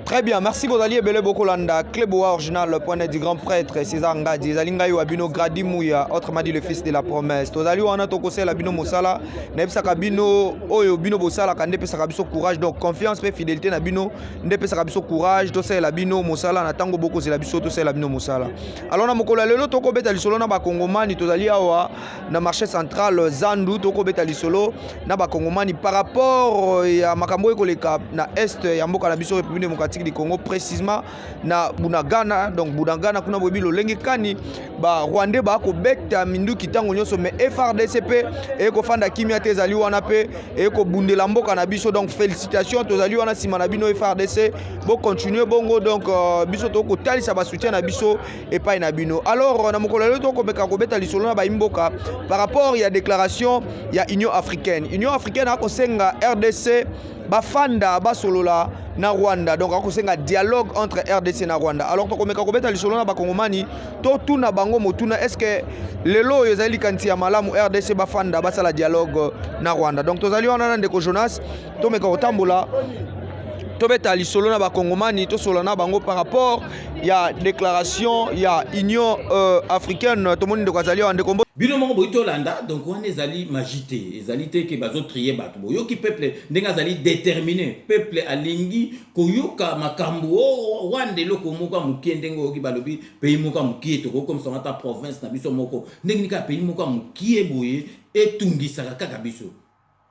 Très bien, merci Bodali Ebele Bokolanda, Kleboa original, le point du grand prêtre César Ngadi, Zalingayo Abino Gradimouya, autrement dit le fils de la promesse. Tozali wana tokose Labino Mosala, Nebsa Kabino, Oyo Bino Bosala, Kande Pesakabiso courage, donc confiance et fidélité Nabino, Nde Pesakabiso courage, Tose Labino Mosala, Natango Boko Zelabiso, Tose Labino Mosala. Alors na Mokola Lelo Toko Betali Solo na Bakongomani, Tozali awa na marché central Zandu, Toko Betali Solo na Bakongomani par rapport à Makambo Ekoleka na Est, Yamboka Nabiso République démocratique du Congo précisément na Bunagana donc Bunagana kuna bobilo lenge kani ba Rwandais ba ko beta mindu kitango nyoso mais FARDCP et ko fanda kimia te zali wana pe et ko bundela mboka na biso donc félicitations to zali wana sima na bino FARDC bo continuer bongo donc biso to ko talisa ba soutien na biso et pas na bino alors na mokolo le to ko beka ko beta lisolo na ba imboka par rapport il y a déclaration il y a Union africaine a ko senga RDC bafanda basolola na Rwanda donc akosenga dialogue entre RDC na Rwanda alors to komeka kobeta lisolo na bakongomani to tuna bango motuna est-ce que lelo yozali kanti ya malamu RDC bafanda basala dialogue na Rwanda donc tozali wana na ndeko Jonas to meka kotambola tobeta lisolo na bakongomani to solo na bango par rapport ya déclaration ya Union africaine to moni ndeko azali wa ndeko bino moko boito landa donc on ezali magité ezali te ke bazo trier bato boyoki peuple ndenga zali déterminé peuple alingi koyoka makambo wande loko moko mukie ndengo yoki balobi pays moko mukie to comme ça ta province na biso moko ndengi ka pays moko mukie boye etungisaka kaka biso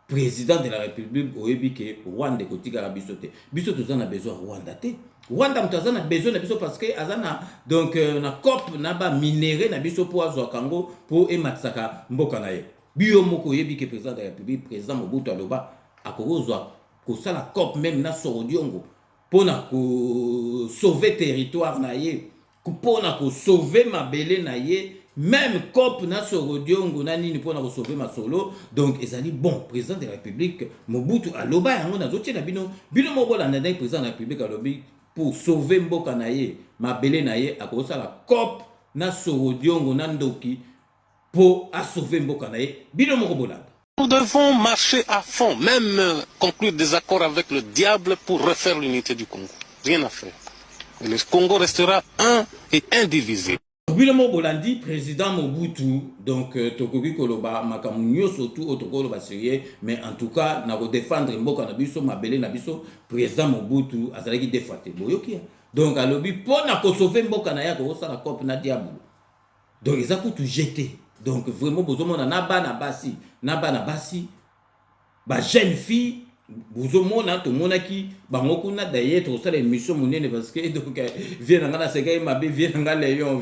président de la République oyebi ke Rwanda kotika biso te. Biso tozana besoin Rwanda te. Rwanda mtazana besoin na biso parce que azana donc na COP na ba minéré na biso po azwa kango po ematsaka mboka na ye. Bio moko oyebi ke président de la République, président Mobutu aloba akozwa ko sala COP même na Sorodiongo pona ko sauver territoire na ye, pona ko sauver mabele na ye. Même COP na Sorodiongo na nini pona ko sauver masolo. Donc ezali bon président de la République Mobutu aloba yango na zotie na bino mobola na président de la République alobi pour sauver mboka na ye mabele na ye akosa la COP na Sorodiongo na ndoki pour sauver mboka na ye bino mobola. Nous devons marcher à fond, même conclure des accords avec le diable pour refaire l'unité du Congo. Rien à faire. Et le Congo restera un et indivisible. Bilemo Bolandi, président Mobutu, donc Tokoki Koloba, Makamunyo surtout, Otokolo Basirié, mais en tout cas, na défendre Mboka Nabiso, Mabele Nabiso, président Mobutu, Azalaki défaté. Boyoki. Donc, à l'obi, pour na sauver Mboka Naya, ça la COP na diable. Donc, ils ont tout jeté. Donc, vraiment, besoin na Naba Nabasi, ba jeune fille. Buzomona to monaki bangokuna d'ailleurs to sala émission monene parce que donc vient ngana seka mabe vient ngana leon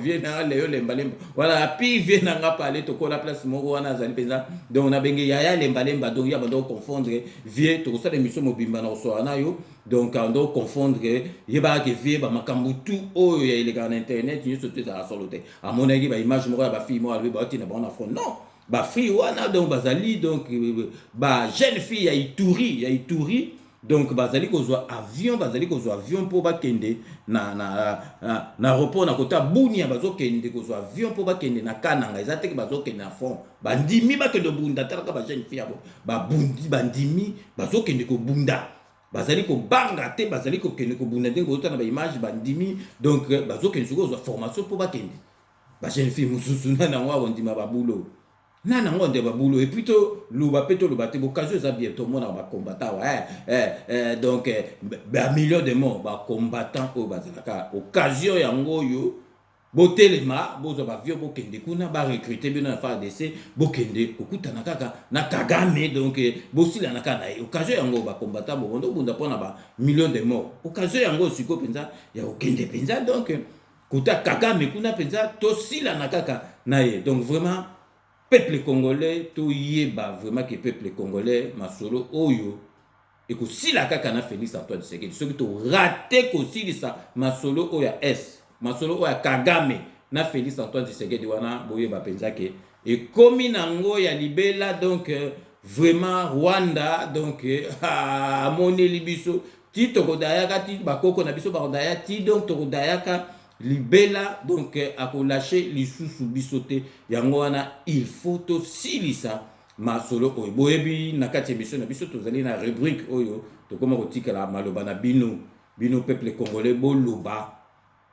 lembalemba voilà puis vient ngana parler to ko la place moko wana zali penza donc on a bengi yaya lembalemba donc ya bando confondre vient to sala émission mobimba na so ana yo donc on doit confondre yeba ke vie ba makambu tout oyo ya ile na internet ni sote za solote a monaki ba image moko ba fille mo alwe ba tina ba na fond non. Ba fille wana donc bazali donc ba jeune fille ya Ituri donc bazali kozwa avion pour ba kende na repos na kota Bunia bazo kende kozwa avion pour ba kende na Kananga ezate ke bazo kende na fond bandimi ba kende bunda talaka ba jeune fille abo ba bundi bandimi bazo kende ko bunda bazali ko banga te bazali ko kende ko bunda ndenge ozota na ba image bandimi donc bazo kende kozwa formation pour ba kende ba jeune fille mususu na ngwa bondima ba boulot. Nana ngonde babulo et plutôt luba peto luba te occasion za bien tout monde ba combattant donc ba millions de morts ba combattant au bazalaka occasion yango yo botelema bozo ba vieux bokende kuna ba recruter bien na FARDC bokende kokutana kaka na Kagame donc bosila na kana occasion yango ba combattant bondo bunda pona ba millions de morts occasion yango siko penza ya okende penza donc kuta Kagame kuna penza to sila na kaka naye donc vraiment peuple congolais to yeba vraiment que peuple congolais masolo oyo et que si la kaka na Félix Antoine Tshisekedi ce qui to raté ko si ça masolo oya S masolo oya Kagame na Félix Antoine Tshisekedi wana boyeba penza ke et komi nango ya libela donc vraiment Rwanda donc amoni libiso ti to kodayaka ti bakoko na biso ba kodaya ti donc to kodayaka libela donc a lâché les sous bisoté yango wana il faut to silisa masolo oyo boyebi na kati émission na biso tozali na rubrique oyo to koma kotika la maloba na bino peuple congolais boloba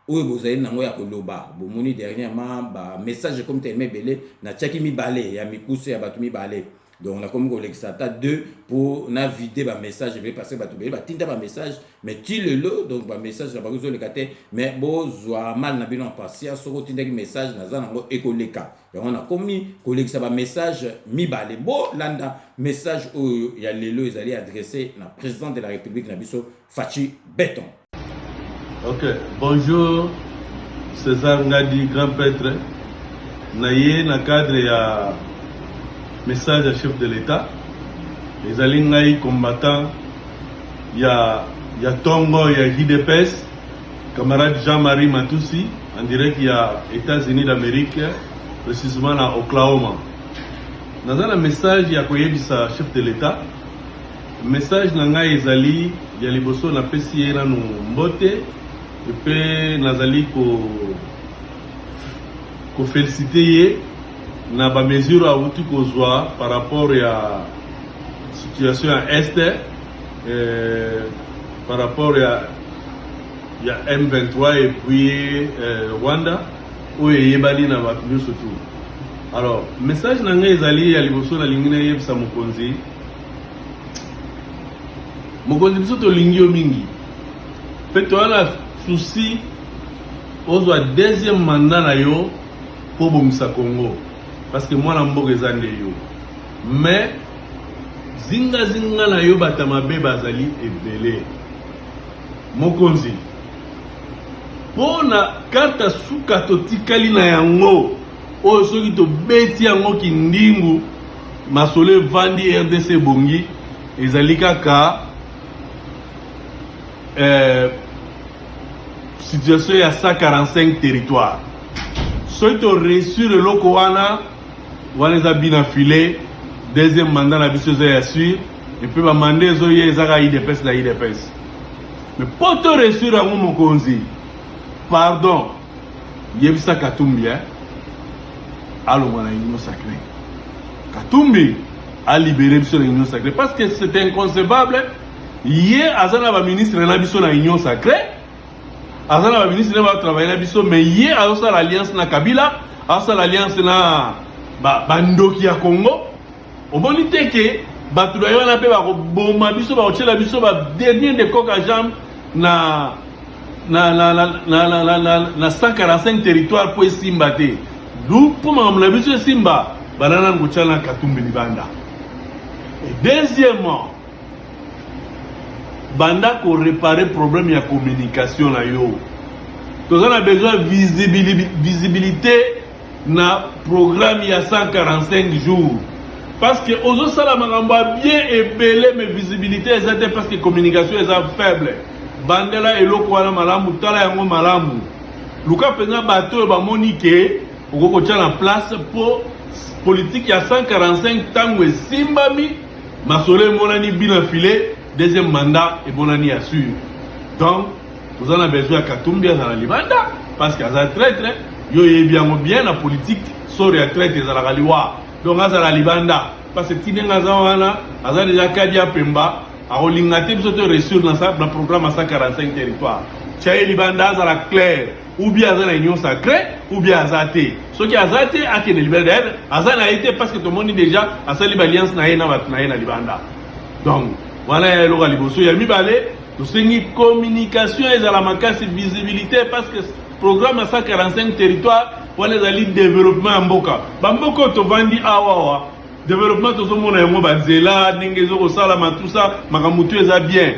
oyo bozali nango ya koloba bomoni dernièrement ba message comme tellement belé na tchaki mibale ya mikuse ya batu mibale. Donc on a comme Golexata 2 pour vider ba message je vais passer ba tobé ba tinda ba message mais ti le donc ba message na ba zo le kate mais bozwa mal na bino en patience so tinda ki message na za nango ekoleka donc on a commis Golexa ba message mibale bo landa message oyo ya lelo ezali adressé na président de la République na biso Fachi Beton. OK, bonjour César Ngadi grand prêtre naye na cadre ya message à chef de l'État. Les Alingaï combattants, il y a Tongo, il y a JDPS, camarade Jean-Marie Matoussi, en direct il y a États-Unis d'Amérique, précisément à Oklahoma. Dans un message, il y a Koyebisa, chef de l'État. Message Nangaï Ezali, il y a les bossons na PCI na Mbote, et puis Nazali ko féliciter na ba mesure a outi kozwa par rapport à situation à est par rapport à M23 et puis Rwanda où yebali na ba surtout. Alors message na ngai ezali ya liboso na lingina yebisa mokonzi biso to lingio mingi pe to ala souci ozwa deuxième mandat na yo pour bomisa Congo. Parce que moi, je suis yo. Mais, zinga zinga na yo batamabe bazali ebele mokonzi pona karta suka totikali na yango oyo soki tobeti yango kindingu masole vandi RDC bongi ezali kaka situation ya 145 territoires soki toresure eloko wana eza bina file deuxième mandat na biso eza ya sur epuis bamanda ezoye ezaka idps na idps mais po toresure yango mokonzi pardon yebisa Katumbi alongwa na union sacrée Katumbi a libéré biso na union sacrée parce que c'est inconcevable ye azana ba ministre na biso na union sacrée azana ba ministre na travailler na biso mais ye azosala alliance na Kabila azosala alliance na bandoki ya Congo oboni teke batu na yo na pe ba bomba biso ba otela biso ba dernier de coca jambe na 145 territoires pour Simba te. D'où pour la biso Simba banana ngochana Katumbi libanda. Et deuxièmement banda ko réparer problème ya communication na yo. Nous avons besoin de visibilité na programme ya 145 jours. Parce que aux autres salamangamba bien et belé mais visibilité est parce que communication est faible. Bandela eloko wana malamu tala yango malamu luka penza bato ba monike oko tia na place pour politique ya 145 tango esimbami masole monani bina filé deuxième mandat et bonani assure donc vous en avez besoin Katumbi à la libanda parce que ça traître yo bien la politique so retraite za la liwa donc à la libanda parce que tinenga za wana aza déjà kadia pemba a olingate biso to ressources dans ça dans programme à 145 territoires chaye libanda za la clair ou bien za la union sacrée ou bien azate ce qui azate a que libérer aza na été parce que tout le monde déjà a sali alliance na yena bat na yena libanda donc voilà le liboso ya mibale to sengi communication et za la makasi visibilité parce que programme à 145 territoires wala zali développement mboka bamboko to vandi awawa développement tout le monde est bon bazela ningezo ko sala tout ça makamutu eza bien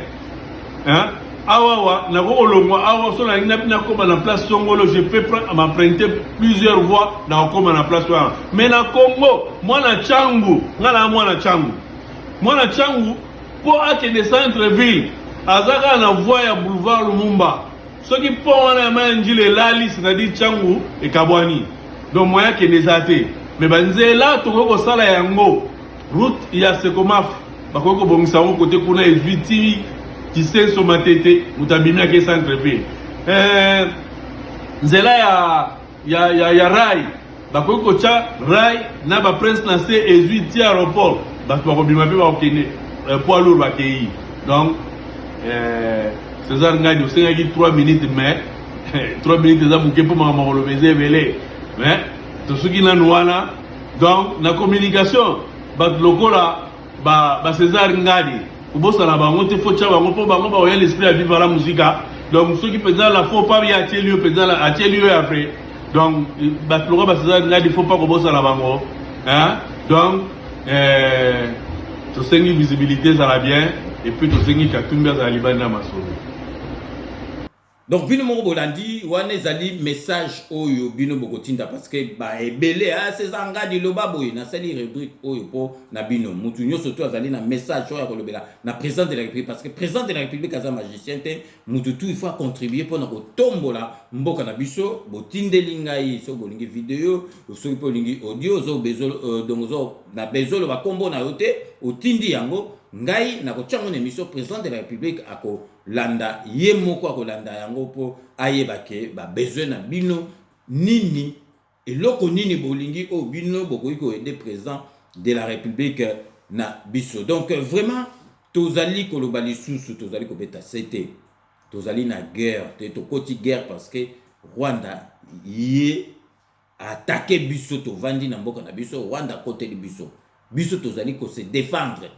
hein awawa na ko olongwa awa so na ko na place songolo je peux m'emprunter plusieurs voies na ko na place wa mais na Congo mwana changu ngala mwana changu po ake de centre ville azaka na voie ya boulevard Lumumba soki po wana manjile lali c'est-à-dire changu et kabwani donc moya ke nezate mais banzela toko sala yango route ya Sekomaf bakoko bongisa ngo côté kuna ezviti kisenso matete mutabimia ke centre ville nzela ya rai bakoko cha rai na ba prince na se ezviti aéroport bako bima pe ba okene poids lourd bakei donc César Ngadi osengaki 3 minutes mais 3 minutes za muke po mama lo beze belé mais to suki na nuana donc na communication bat lokola ba César Ngadi kubosa na bango te faut tchaba ngo po bango ba oya l'esprit à vivre la musique donc ceux qui pensent la faut pas bien atelier pensant la atelier après donc bat lokola ba César Ngadi faut pas kubosa na bango hein donc to sengi visibilité ça va bien et puis to sengi Katumbi za libanda masolo. Donc bino moko bolandi wana ezali message oyo bino bokotinda parce que ba ebele ces Ngadi loba boy na sali rubrique oyo po na bino mutu nyoso to azali na message oyo kolobela na président de la République parce que président de la République aza magicien te mutu tout il faut contribuer pour na ko tombola mboka na biso botindeli ngai so bolingi vidéo so po lingi audio zo bezolo donc zo na bezolo ba kombo na yote otindi yango ngai na ko tchango na émission président de la République ako landa ye moko akolanda yango po ayebake ba besoin na bino nini eloko nini bolingi o bino bokoki ko aider président de la République na biso donc vraiment tozali koloba lisusu tozali ko beta c'était tozali na guerre te to koti guerre parce que Rwanda ye attaquer biso to vandi na mboka na biso Rwanda côté de biso tozali ko se défendre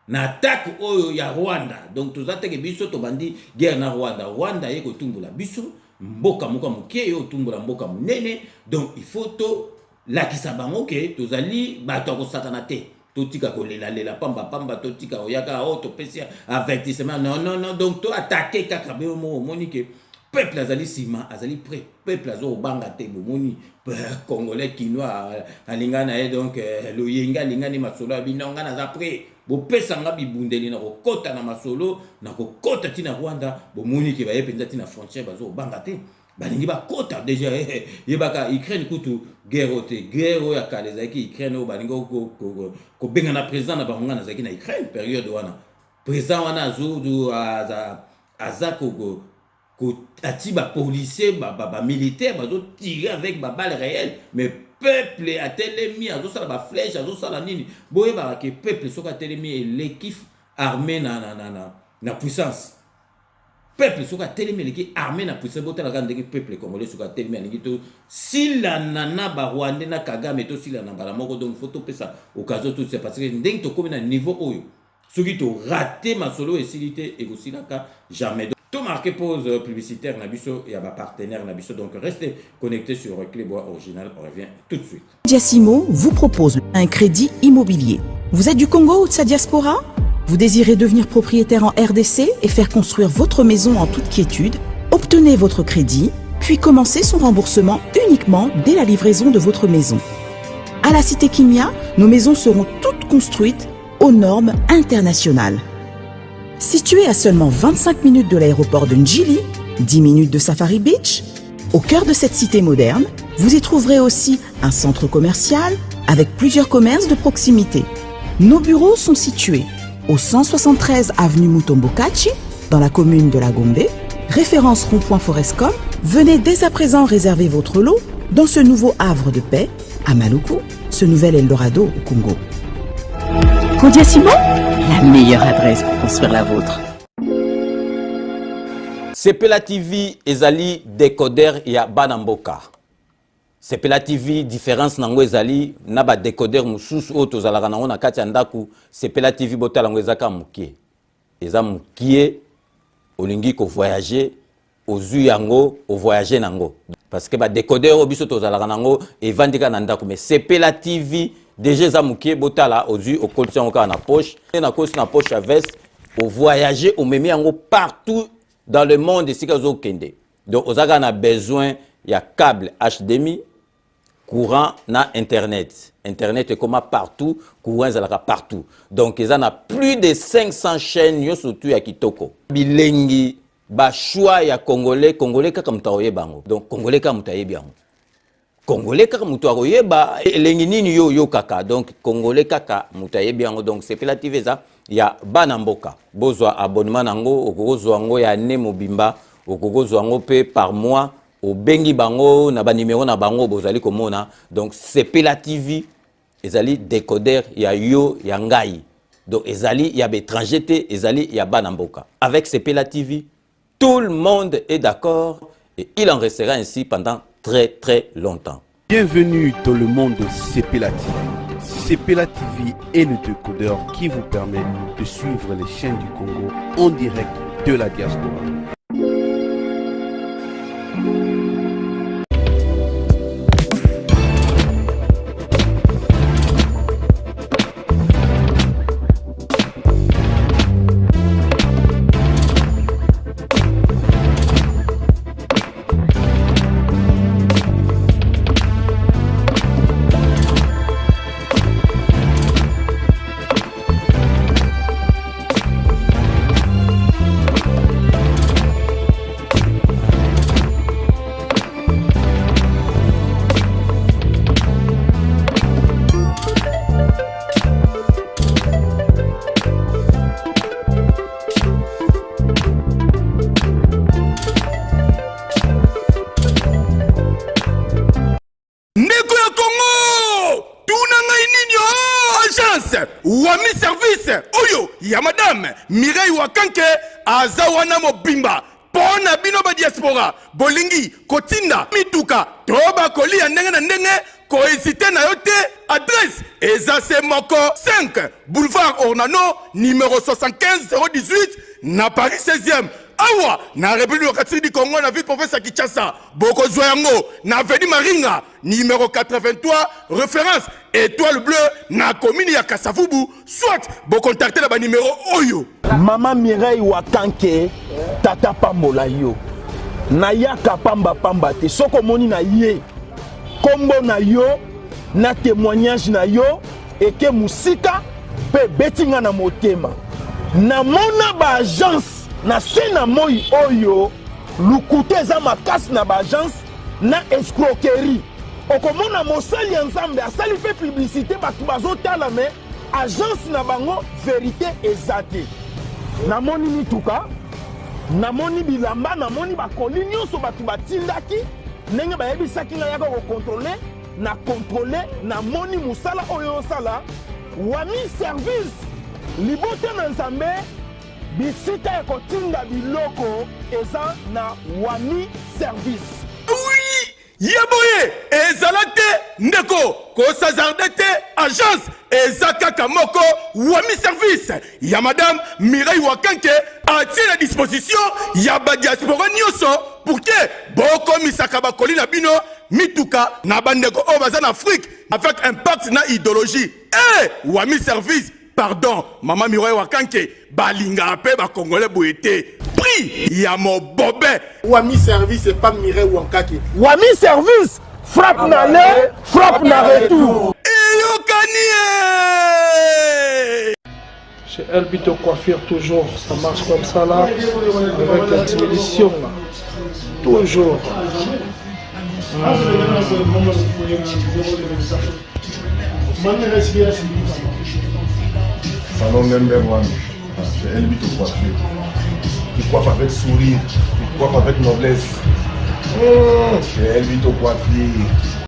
na attaque oyo ya Rwanda donc tozateke biso to bandi guerre na Rwanda yeko tumbula biso mboka moka muke yo tumbula mboka munene donc il faut to la kisabango ke tozali bato ko satana te totika kolela lela pamba pamba totika oyaka o to pesi avertissement non donc to attaquer kaka be mo monique peuple azali sima azali prêt peuple azo banga te bomoni congolais kinois alingana et donc loyenga lingani masolo binonga na za prêt bo pesa nga bibundeli na kokota na masolo na kokota tina Rwanda bomoni ke ba yepenza tina frontière bazo banga te balingi bakota déjà yebaka Ukraine kutu guerre ya kale zaki Ukraine o balingi ko benga na président na bango na zaki na Ukraine période wana président wana azo azako ko atiba policier ba militaire bazo tirer avec ba balle réelle mais peuple a telemi azo sala ba flèche azo sala nini boye ba ke peuple soka telemi l'équipe armée na puissance peuple soka telemi l'équipe armée na puissance botala ka ndenge peuple congolais soka telemi alingi to sila nana ba Rwanda na Kagame to sila na bala moko donc faut to pesa occasion tout c'est parce que ndenge to comme na niveau oyo soki to raté masolo et silité et aussi ka jamais. Tout marqué pause publicitaire Nabiso et à ma partenaire Nabiso. Donc restez connectés sur Clébois Original. On revient tout de suite. Diasimo vous propose un crédit immobilier. Vous êtes du Congo ou de sa diaspora? Vous désirez devenir propriétaire en RDC et faire construire votre maison en toute quiétude? Obtenez votre crédit, puis commencez son remboursement uniquement dès la livraison de votre maison. À la Cité Kimia, nos maisons seront toutes construites aux normes internationales. Situé à seulement 25 minutes de l'aéroport de Njili, 10 minutes de Safari Beach, au cœur de cette cité moderne, vous y trouverez aussi un centre commercial avec plusieurs commerces de proximité. Nos bureaux sont situés au 173 avenue Mutombokachi, dans la commune de la Gombe, référence rond-point Forescom. Venez dès à présent réserver votre lot dans ce nouveau havre de paix à Maluku, ce nouvel Eldorado au Congo. Kodiasimo, la meilleure adresse pour construire la vôtre. Sepela TV ezali décodeur ya Banamboka. Sepela TV différence nango ezali na ba décodeur mususu o tozalaka nango na kati ya ndaku. Sepela TV botala ngo ezaka mukie. Eza mukie olingi ko voyager ozu yango o voyager nango. Parce que ba décodeur obiso tozalaka nango evandika na ndaku mais Sepela TV déjà za mukie botala ozu o koltion ka na poche na kosi na poche à veste au voyager au memi yango partout dans le monde ici kazo kende. Donc ozaga na besoin ya câble HDMI courant na internet est comme partout courant zalaka partout. Donc ils en a plus de 500 chaînes yo surtout ya kitoko bilengi ba choix ya congolais kaka mutaoye bango. Donc congolais kaka mutaye bango. Congolais kaka mutaoye ba elengi nini yo kaka. Donc congolais kaka mutaye bango. Donc c'est relative ça ya Banamboka. Bozwa abonnement nango okozwa ngo ya ne mobimba okozwa ngo pe par mois au bengi bango na ba numéro na bango bozali komona. Donc Sepela TV ezali décodeur ya yo ya ngai. Donc ezali ya étranger te ezali ya Banamboka. Avec Sepela TV tout le monde est d'accord et il en restera ainsi pendant très longtemps. Bienvenue dans le monde de Sepela TV. Sepela TV est le décodeur qui vous permet de suivre les chaînes du Congo en direct de la diaspora. Wami service oyo ya madame Mireille Wakanke azawana mobimba pona bino ba diaspora bolingi kotinda mituka toba kolia ndenge na ndenge ko hésiter na yote adresse ezase moko 5 boulevard Ornano numéro 75 018 na Paris 16e awa na République démocratique du Congo na ville province à Kinshasa boko zoyango na avenue Maringa numéro 83 référence étoile bleue na commune ya Kasavubu soit bo contacter la ba numéro oyo Maman Mireille Wakanke tata pambola yo na yaka pamba te soko moni na ye kombo na yo na témoignage na yo eke musika pe betinga na motema na mona ba agence na se na moi oyo lukute za makasi na ba agence na escroquerie okomona mosali ya nzambe asali pe publicité bato bazotala me agence na bango vérité ezate na moni mituka na moni bilamba na moni bakoli nyonso bato batindaki ndenge bayebisaki nga yaka kokontrole na kontrole na moni musala oyo osala wami service libota na nzambe bisika ya kotinda biloko eza na wami service. Oui, yaboye ezala te ndeko kosazarde te agence eza kaka moko wami service ya madame Mireille Wakanke atie la disposition ya ba diaspora nyonso pour que bokomisaka bakoli na bino mituka na bandeko oyo baza na Afrique avec impact na idéologie wami service pardon Maman Mireille Wakanke balinga pe ba congolais boyete prix ya mobobe wami service et pas Mireille Wakanke wami service frappe na le frappe na retour Chez Elbito Coiffure, toujours, ça marche comme ça là, avec l'expédition là. Toujours. Salon number one, chez Elbito Coiffure. Il coiffe avec sourire, il coiffe avec noblesse. Chez Elbito Coiffure.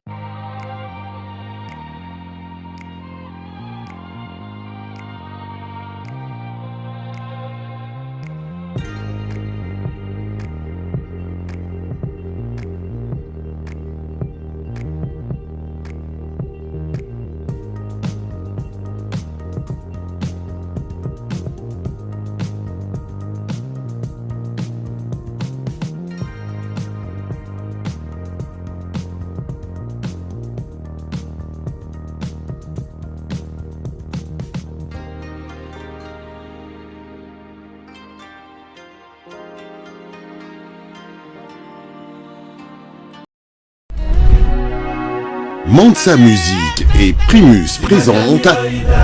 Mansa Musique et Primus présentent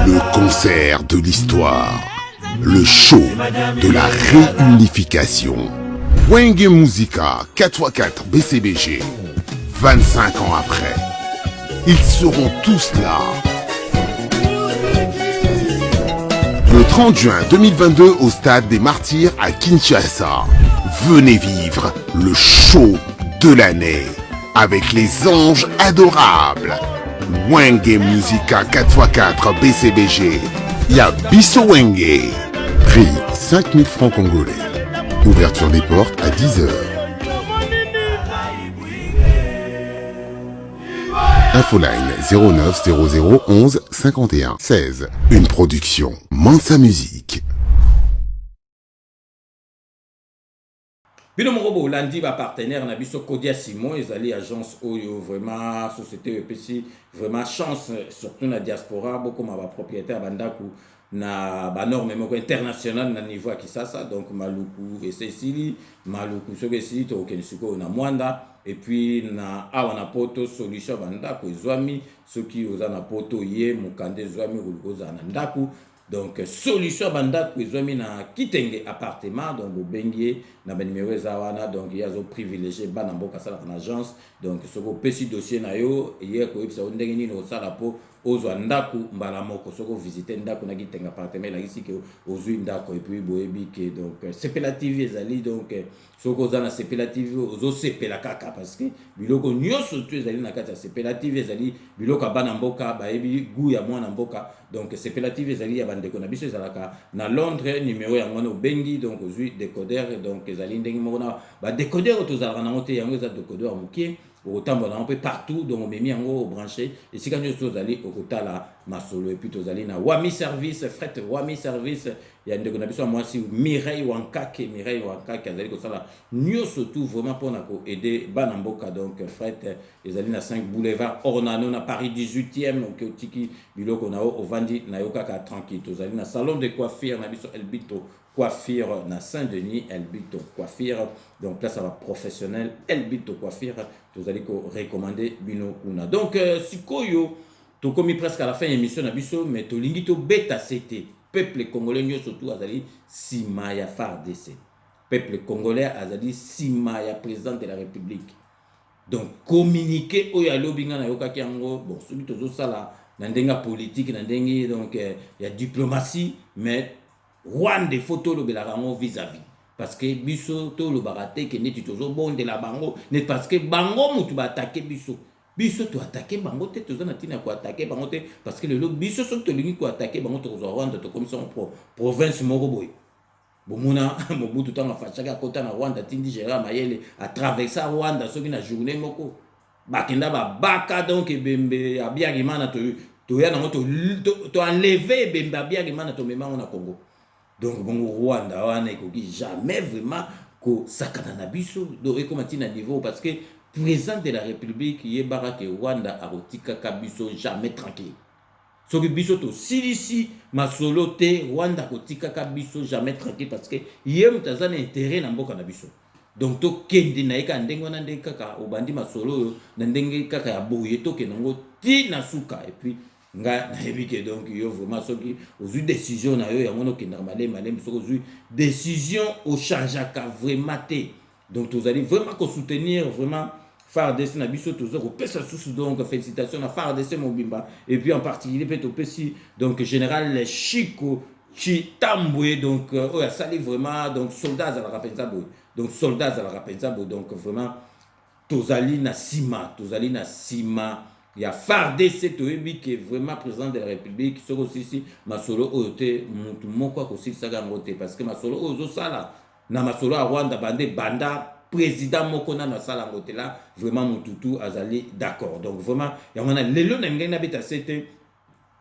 le concert de l'histoire, le show de la réunification. Wenge Musica 4x4 BCBG, 25 ans après, ils seront tous là. Le 30 juin 2022 au stade des Martyrs à Kinshasa, venez vivre le show de l'année avec les anges adorables. Wenge Musica 4x4 BCBG, Yabiso Wenge. Prix 5000 francs congolais. Ouverture des portes à 10h. Infoline 09 00 11 51 16. Une production Mansa Musique. Bino Morobo lundi ba partenaire na biso Kodia Simon ezali agence oyo vraiment société EPC vraiment chance surtout na diaspora beaucoup ma propriétaire bandaku na ba norme moko international na niveau ya Kisasa donc Maluku et Cécile Maluku sokesi to kensuko na Mwanda et puis na awa na poto solution bandaku ezwami soki oza na poto ye mukande zwami ulukoza na ndaku. Donc solution bandaku ezwami na kitenge appartement donc bobengie na ba numéro zawana donc il y a zo privilégié bana mboka sala na agence donc soko pesi dossier na yo ye ko ebisa ndenge nini osala po ozwa ndaku mbala moko soko visiter ndaku na kitenge appartement la ici que ozwi ndaku et puis boyebi que donc Sepela TV ezali donc soko za na Sepela TV ozo sepela kaka parce que biloko nyonso tu ezali na kati ya Sepela TV ezali biloko bana mboka bayebi goût ya mwana mboka donc Sepela TV ezali ya bandeko na biso ezalaka na Londres numéro ya ngwana obengi donc ozwi décodeur donc ezali ndenge moko na ba décodeur tozalaka na ngote yango eza décodeur mukie au tambo na un peu partout donc on met mis en haut branché et si quand nous allons au kotala masolo et puis tozali na Wami Service fret Wami Service ya ndeko na biso moi si Mireille Wankake azali ko sala nyoso tout vraiment pour na ko aider bana mboka donc fret ezali na 5 boulevard Ornano na Paris 18e ok otiki biloko na o vandi na yoka ka tranquille tozali na salon de coiffure na biso Elbito Coiffure na Saint-Denis Elbito Coiffure donc place à la professionnelle Elbito Coiffure tozali ko recommander bino kuna donc sikoyo to komi presque à la fin émission na biso mais to lingi to beta c'était peuple congolais nyo surtout azali sima ya FARDC peuple congolais azali sima ya président de la République donc communiquer oya lobinga na yoka kiango bon celui tozo sala na ndenga politique na ndengi donc ya diplomatie mais Rwanda photo le belarango vis-à-vis parce que biso to le barate que neti tozo bon de la bango net parce que bango mutu ba attaquer biso to attaquer bango te tozo na tina ko attaquer bango te parce que le biso so to lingi ko attaquer bango to Rwanda to comme ça province moko boy bomuna mobutu tanga fachaka kota na Rwanda tindi Gérard Mayele à traverser Rwanda so na journée moko bakenda ba baka donc bembe abiagimana to ya na to enlever bembe abiagimana to mema na Congo. Donc bon Rwanda wana ekoki jamais vraiment ko sakana na biso do e comme tina niveau parce que président de la République yebara ke Rwanda arotika ka biso jamais tranquille. So que biso to silisi masolo te Rwanda kotika ka biso jamais tranquille parce que yem tazana intérêt na mboka na biso. Donc to kende na eka ndengo na ndeka ka obandi masolo na ndenge kaka ya boye to kenango ti na suka et puis nga na donc yo vraiment soki aux décision na yo ya mono ki normalé malem soki décision au changeaka vraiment té donc vous allez vraiment ko soutenir vraiment FARDC na biso toujours ko pesa sous donc félicitations à FARDC Mobimba et puis en particulier peut pesi donc général Chico Chitambwe donc oya sali vraiment donc soldats à la Rapenzabo donc soldats à la Rapenzabo donc vraiment tozali na sima il y a FARDC toyebi qui est vraiment président de la République ce aussi masolo oyote mutu moko ko sala ngote parce que masolo ozo sala na masolo a Rwanda banda président moko na sala ngote là vraiment mututu azali d'accord donc vraiment ya wana lelo na ngena beta c'était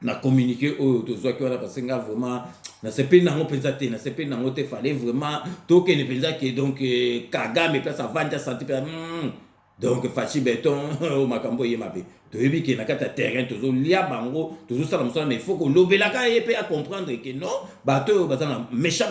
na communiquer oyo tozwa ki wana parce que nga vraiment na sepe na ngo penza te na sepe na ngote fallait vraiment to que ne penza que donc Kagame place à vendre santé donc fachi béton au makambo yemabe toyebi ke na kata terrain tozo lia bango tozo sala mosala mais il faut que lobelaka yepe à comprendre que non bato bazana méchant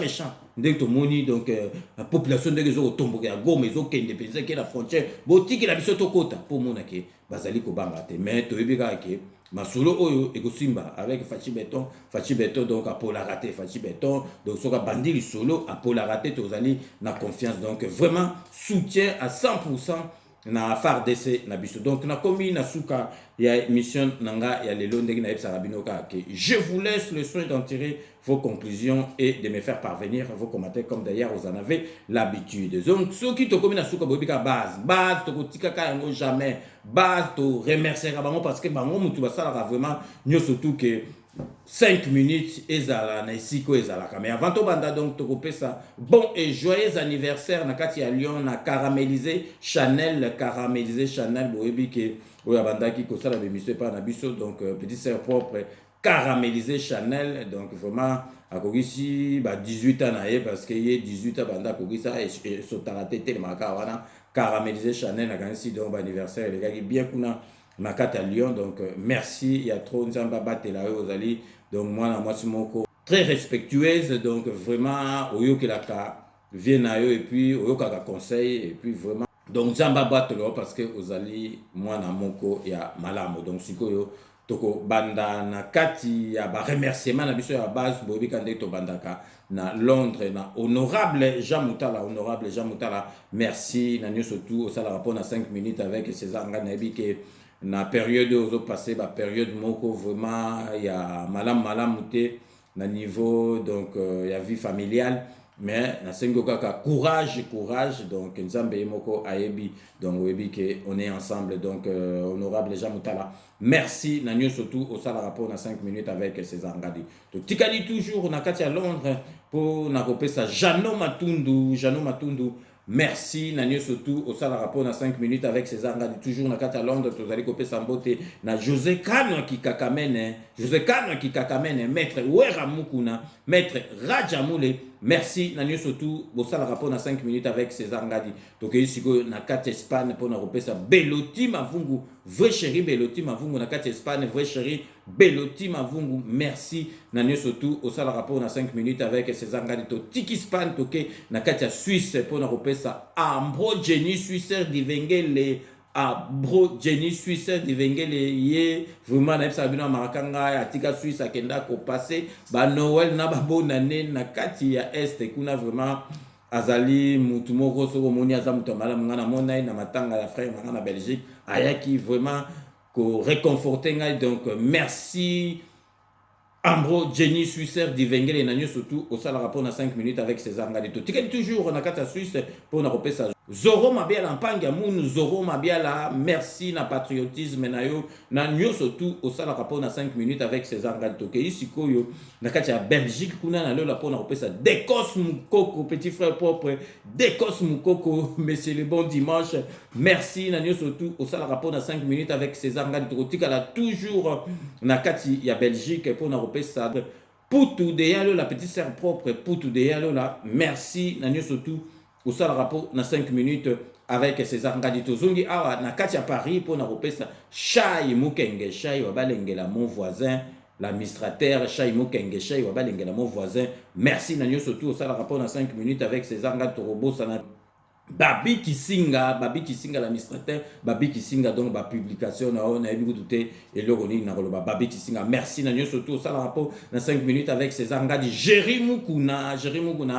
ndenge to moni donc la population ndenge zo tomboka ya Goma ezo kende penza ke la frontière botiki la biso to kota pour mona ke bazali ko banga te mais toyebi ka ke masolo oyo ekosimba avec fachi béton donc à Paul raté fachi béton donc soka bandili solo à Paul raté tozali na confiance donc vraiment soutien à 100% na FARDC na biso donc na komi na suka ya mission nanga ya lelo ndenge na ebsa rabinoka que je vous laisse le soin d'en tirer vos conclusions et de me faire parvenir vos commentaires comme d'ailleurs vous en avez l'habitude donc ceux qui to komi na suka bobika base to kotika ka yango jamais base to remercier bango parce que bango mutu basala vraiment nyo surtout que 5 minutes ezala na isiko ezala mais avant to banda donc to kopesa bon et joyeux anniversaire na kati ya Lyon na caramélisé Chanel boyebi ke oya banda ki ko sala be monsieur pa na biso donc petit sœur propre caramélisé Chanel donc vraiment akogisi ba 18 ans na ye parce que ye 18 ans banda akogisa et sotala tete maka wana caramélisé Chanel na kanisi donc anniversaire les gars qui bien kuna Makata à Lyon donc merci il y a trop nzamba batela ozali donc moi simoko très respectueuse donc vraiment oyoki la ka viena yo et puis oyoka ka conseil et puis vraiment donc nzamba batela parce que ozali moi moko ya malamo donc sikoyo toko banda na kati ya ba remerciement na biso ya base bobi kande to bandaka na Londres na honorable Jean Moutala merci na nyo surtout au sala rapport na 5 minutes avec César Nganabi que na période aux passé ba période moko vraiment il y a malam te na niveau donc il y a vie familiale mais na sengo kaka courage donc nzambe moko ayebi donc webi que on est ensemble donc honorable Jean Moutala merci na nyo surtout au sala rapport na 5 minutes avec César Ngadi to tikali toujours na kati ya Londres pour na kopesa Jano Matundu merci na nyo surtout au sala rapport na 5 minutes avec César Ngadi toujours na kata Londres tozali kopesa mbote na José Kano ki kakamene maître Wera Mukuna maître Rajamule merci na nyo surtout au sala rapport na 5 minutes avec César Ngadi donc isiko na kata Espagne pour na kopesa Beloti Mavungu vrai chéri Beloti Mavungu na kata Espagne vrai chéri Beloti Mavungu merci na nyo surtout au sala rapport na 5 minutes avec César Ngadi to tiki Espagne toke na kata Suisse pour na kopesa Ambro Jenny Suisse divengele Ambro Jenny Suisse divengele ye vraiment na epsa bino marakanga atika Suisse akenda ko passer ba Noël na ba bonane na kati ya est kuna vraiment azali mutu moko soko moni aza mutu malamu ngana mona na matanga ya frère ngana Belgique ayaki vraiment ko réconforter ngai donc merci Ambro Jenny Suisse divengele na nyo surtout au sala rapport na 5 minutes avec César Ngadi to tikali toujours na kata Suisse pour na repesa Zoro Mabiala Mpanga Moun Zoro Mabiala merci na patriotisme na yo na nyo surtout au sala rapport na 5 minutes avec César Ngadi to ke isiko yo na kata Belgique kuna na lola pour na repesa Dekos Mukoko petit frère propre Dekos Mukoko monsieur le bon dimanche merci na nyo surtout au sala rapport na 5 minutes avec César Ngadi to tikala toujours na kati ya Belgique pour na repesa Poutou de Yalo la petite sœur propre Poutou de Yalo la merci na nyo surtout au sala rapport na 5 minutes avec César Ngadi Tozongi awa na kati ya Paris pour na repesa Chai Mukenge Chai wa balengela mon voisin l'administrateur Chai Mukenge Chai wa balengela mon voisin merci na nyo surtout au sala rapport na 5 minutes avec César Ngadi Torobo sana Babi Kisinga l'administrateur Babi Kisinga donc ba publication na on a eu douté et le roni na roloba Babi Kisinga merci na nyo surtout ça la rapport na 5 minutes avec César Ngadi Jerry Mukuna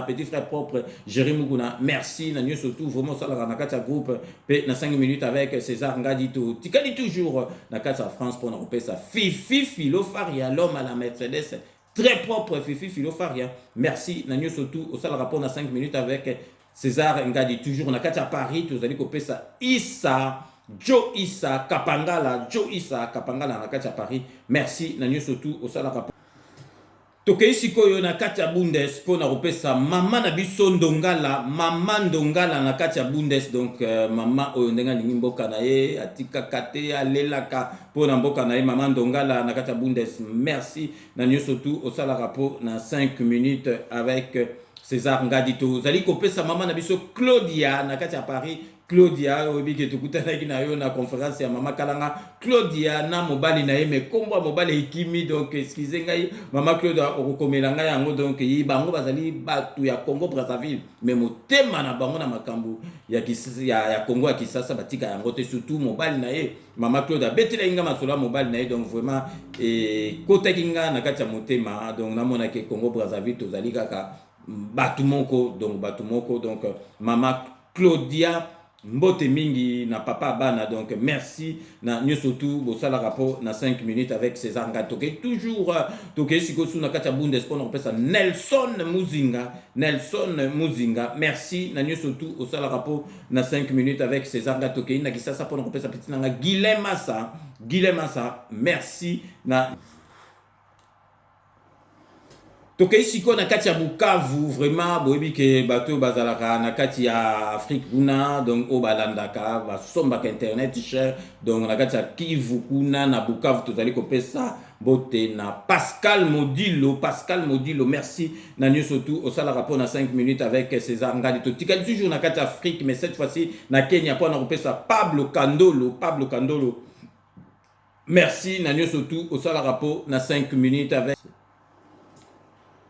petit frère propre Jerry Mukuna merci na nyo surtout vraiment ça la nakata groupe na 5 minutes avec César Ngadi to tikali toujours na kata France pour na repesa Fifi Filofaria l'homme à la Mercedes très propre Fifi Filofaria merci na nyo surtout au ça la rapport na 5 minutes avec César Ngadi toujours na kati ya Paris tozali kopesa Joe Issa Kapangala na kati ya Paris merci na nyo surtout au sala rapport tokei sikoyo na kati ya Bundes pour na kopesa mama na biso Ndongala na kati ya Bundes donc mama oyo ndenga lingi mboka na ye atika kate alelaka pour na mboka na ye mama Ndongala na kati ya Bundes merci na nyo surtout au sala rapport na 5 minutes avec César Ngadi tozali kopesa mama na biso Claudia na kati ya Paris Claudia obi ke tukutana ki na yo na conférence ya mama Kalanga Claudia na mobali na ye me kombo mobali ikimi donc excusez ngai mama Claudia okokomela ngai yango donc yi bango bazali batu ya Congo Brazzaville mais motema na bango na makambo ya Congo ya Kisasa batika yango te surtout mobali na ye mama Claudia betela inga masolo mobali na ye donc vraiment kota kinga na kati ya motema donc na mona ke Congo Brazzaville tozali kaka Batumoko donc mama Claudia mbote mingi na papa bana donc merci na nyo surtout bo sala rapport na 5 minutes avec César Ngadi toke toujours toke sikosu na kati ya Bundesport on pesa Nelson Muzinga merci na nyo surtout au sala rapport na 5 minutes avec César Ngadi toke na kisasa pour on pesa petit nanga Guilhem Massa merci na tokei siko na kati ya Bukavu vraiment boyebi ke bato bazalaka na kati ya Afrique kuna donc o balandaka basombaka internet cher donc na kati ya Kivu kuna na Bukavu tozali kopesa bote na Pascal Modilo merci na nyo surtout au sala rapport na 5 minutes avec César Ngadi to tikali toujours na kati ya Afrique mais cette fois-ci na Kenya pour na kopesa Pablo Kandolo merci na nyo surtout au sala rapport na 5 minutes avec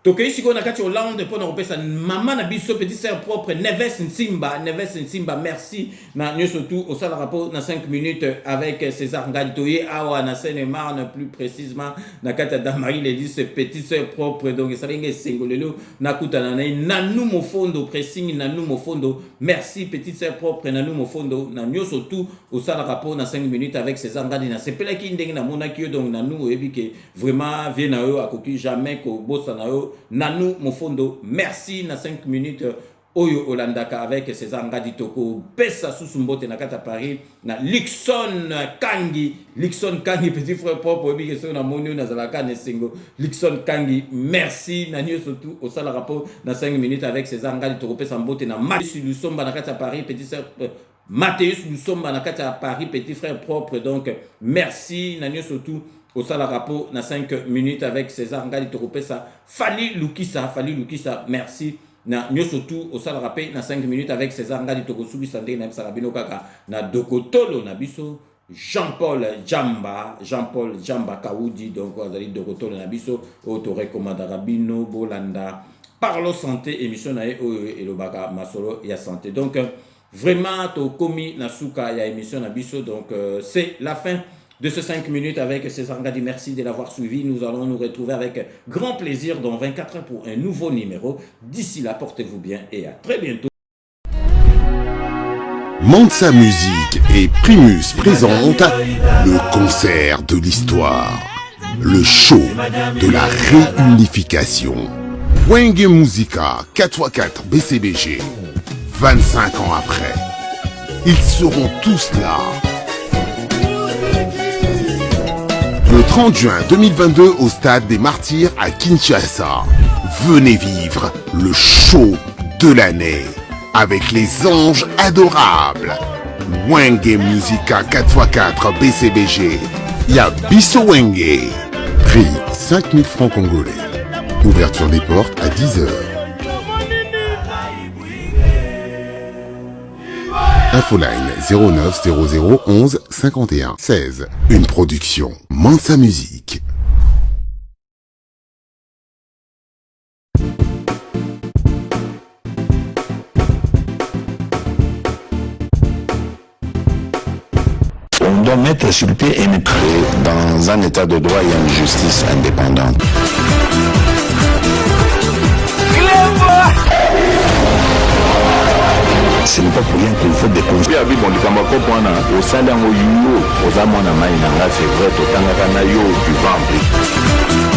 tokei siko na kati Hollande pour na repesa mama na biso petit sœur propre Neves Nsimba merci na nyo surtout au sala rapport na 5 minutes avec César Ngadi toye awa na Seine-et-Marne plus précisément na kati Damari Lelise petit sœur propre donc salinge sengolelo na kutana na Nanou Mofondo pressing Nanou Mofondo merci petit sœur propre Nanou Mofondo na nyo surtout au sala rapport na 5 minutes avec César Ngadi na sepela ki ndenge na monaki donc Nanou ebike vraiment vient na yo akoki jamais ko bossa na yo Nanou Mofondo merci na 5 minutes Oyo Olandaka avec César Ngadi Toko Pesa Susumbote Nakata Paris na Lixon Kangi petit frère propre obi que son amonio na zalaka nesengo Lixon Kangi merci na nio surtout au sala rapport na 5 minutes avec César Ngadi Toko Pesa Mbote na Mathieu Lusomba Nakata Paris petit frère Mathieu Lusomba Nakata Paris petit frère propre donc merci na nio surtout au sala rapport na 5 minutes avec César Ngadi Toko Pesa Fali Lukisa merci na nyosotu au sala rappel na 5 minutes avec César Ngadi Toko Subi Sandé na Sarabino Kaka na Dokotolo na biso Jean-Paul Jamba Kaoudi donc azali Dokotolo na biso auto recommanda Rabino Bolanda Parlo santé émission na et le baka masolo ya santé donc vraiment to komi na suka ya émission na biso donc c'est la fin de ces 5 minutes avec César Ngadi. Merci de l'avoir suivi. Nous allons nous retrouver avec grand plaisir dans 24 heures pour un nouveau numéro. D'ici là, portez-vous bien et à très bientôt. Mansa Musique et Primus présentent le concert de l'histoire, le show de la réunification. Wenge Musica 4x4 BCBG, 25 ans après, ils seront tous là. Le 30 juin 2022 au Stade des Martyrs à Kinshasa. Venez vivre le show de l'année avec les anges adorables. Wenge Musica 4x4 BCBG. Yabiso Wenge. Prix 5000 francs congolais. Ouverture des portes à 10h. Infoline 09 00 11 51 16. Une production Mansa Musique. On doit mettre sur le pied et créer dans un état de droit et une justice indépendante. Ce n'est pas pour rien qu'il faut des conseils. Oui, bon, au sein d'un c'est vrai, tu vends.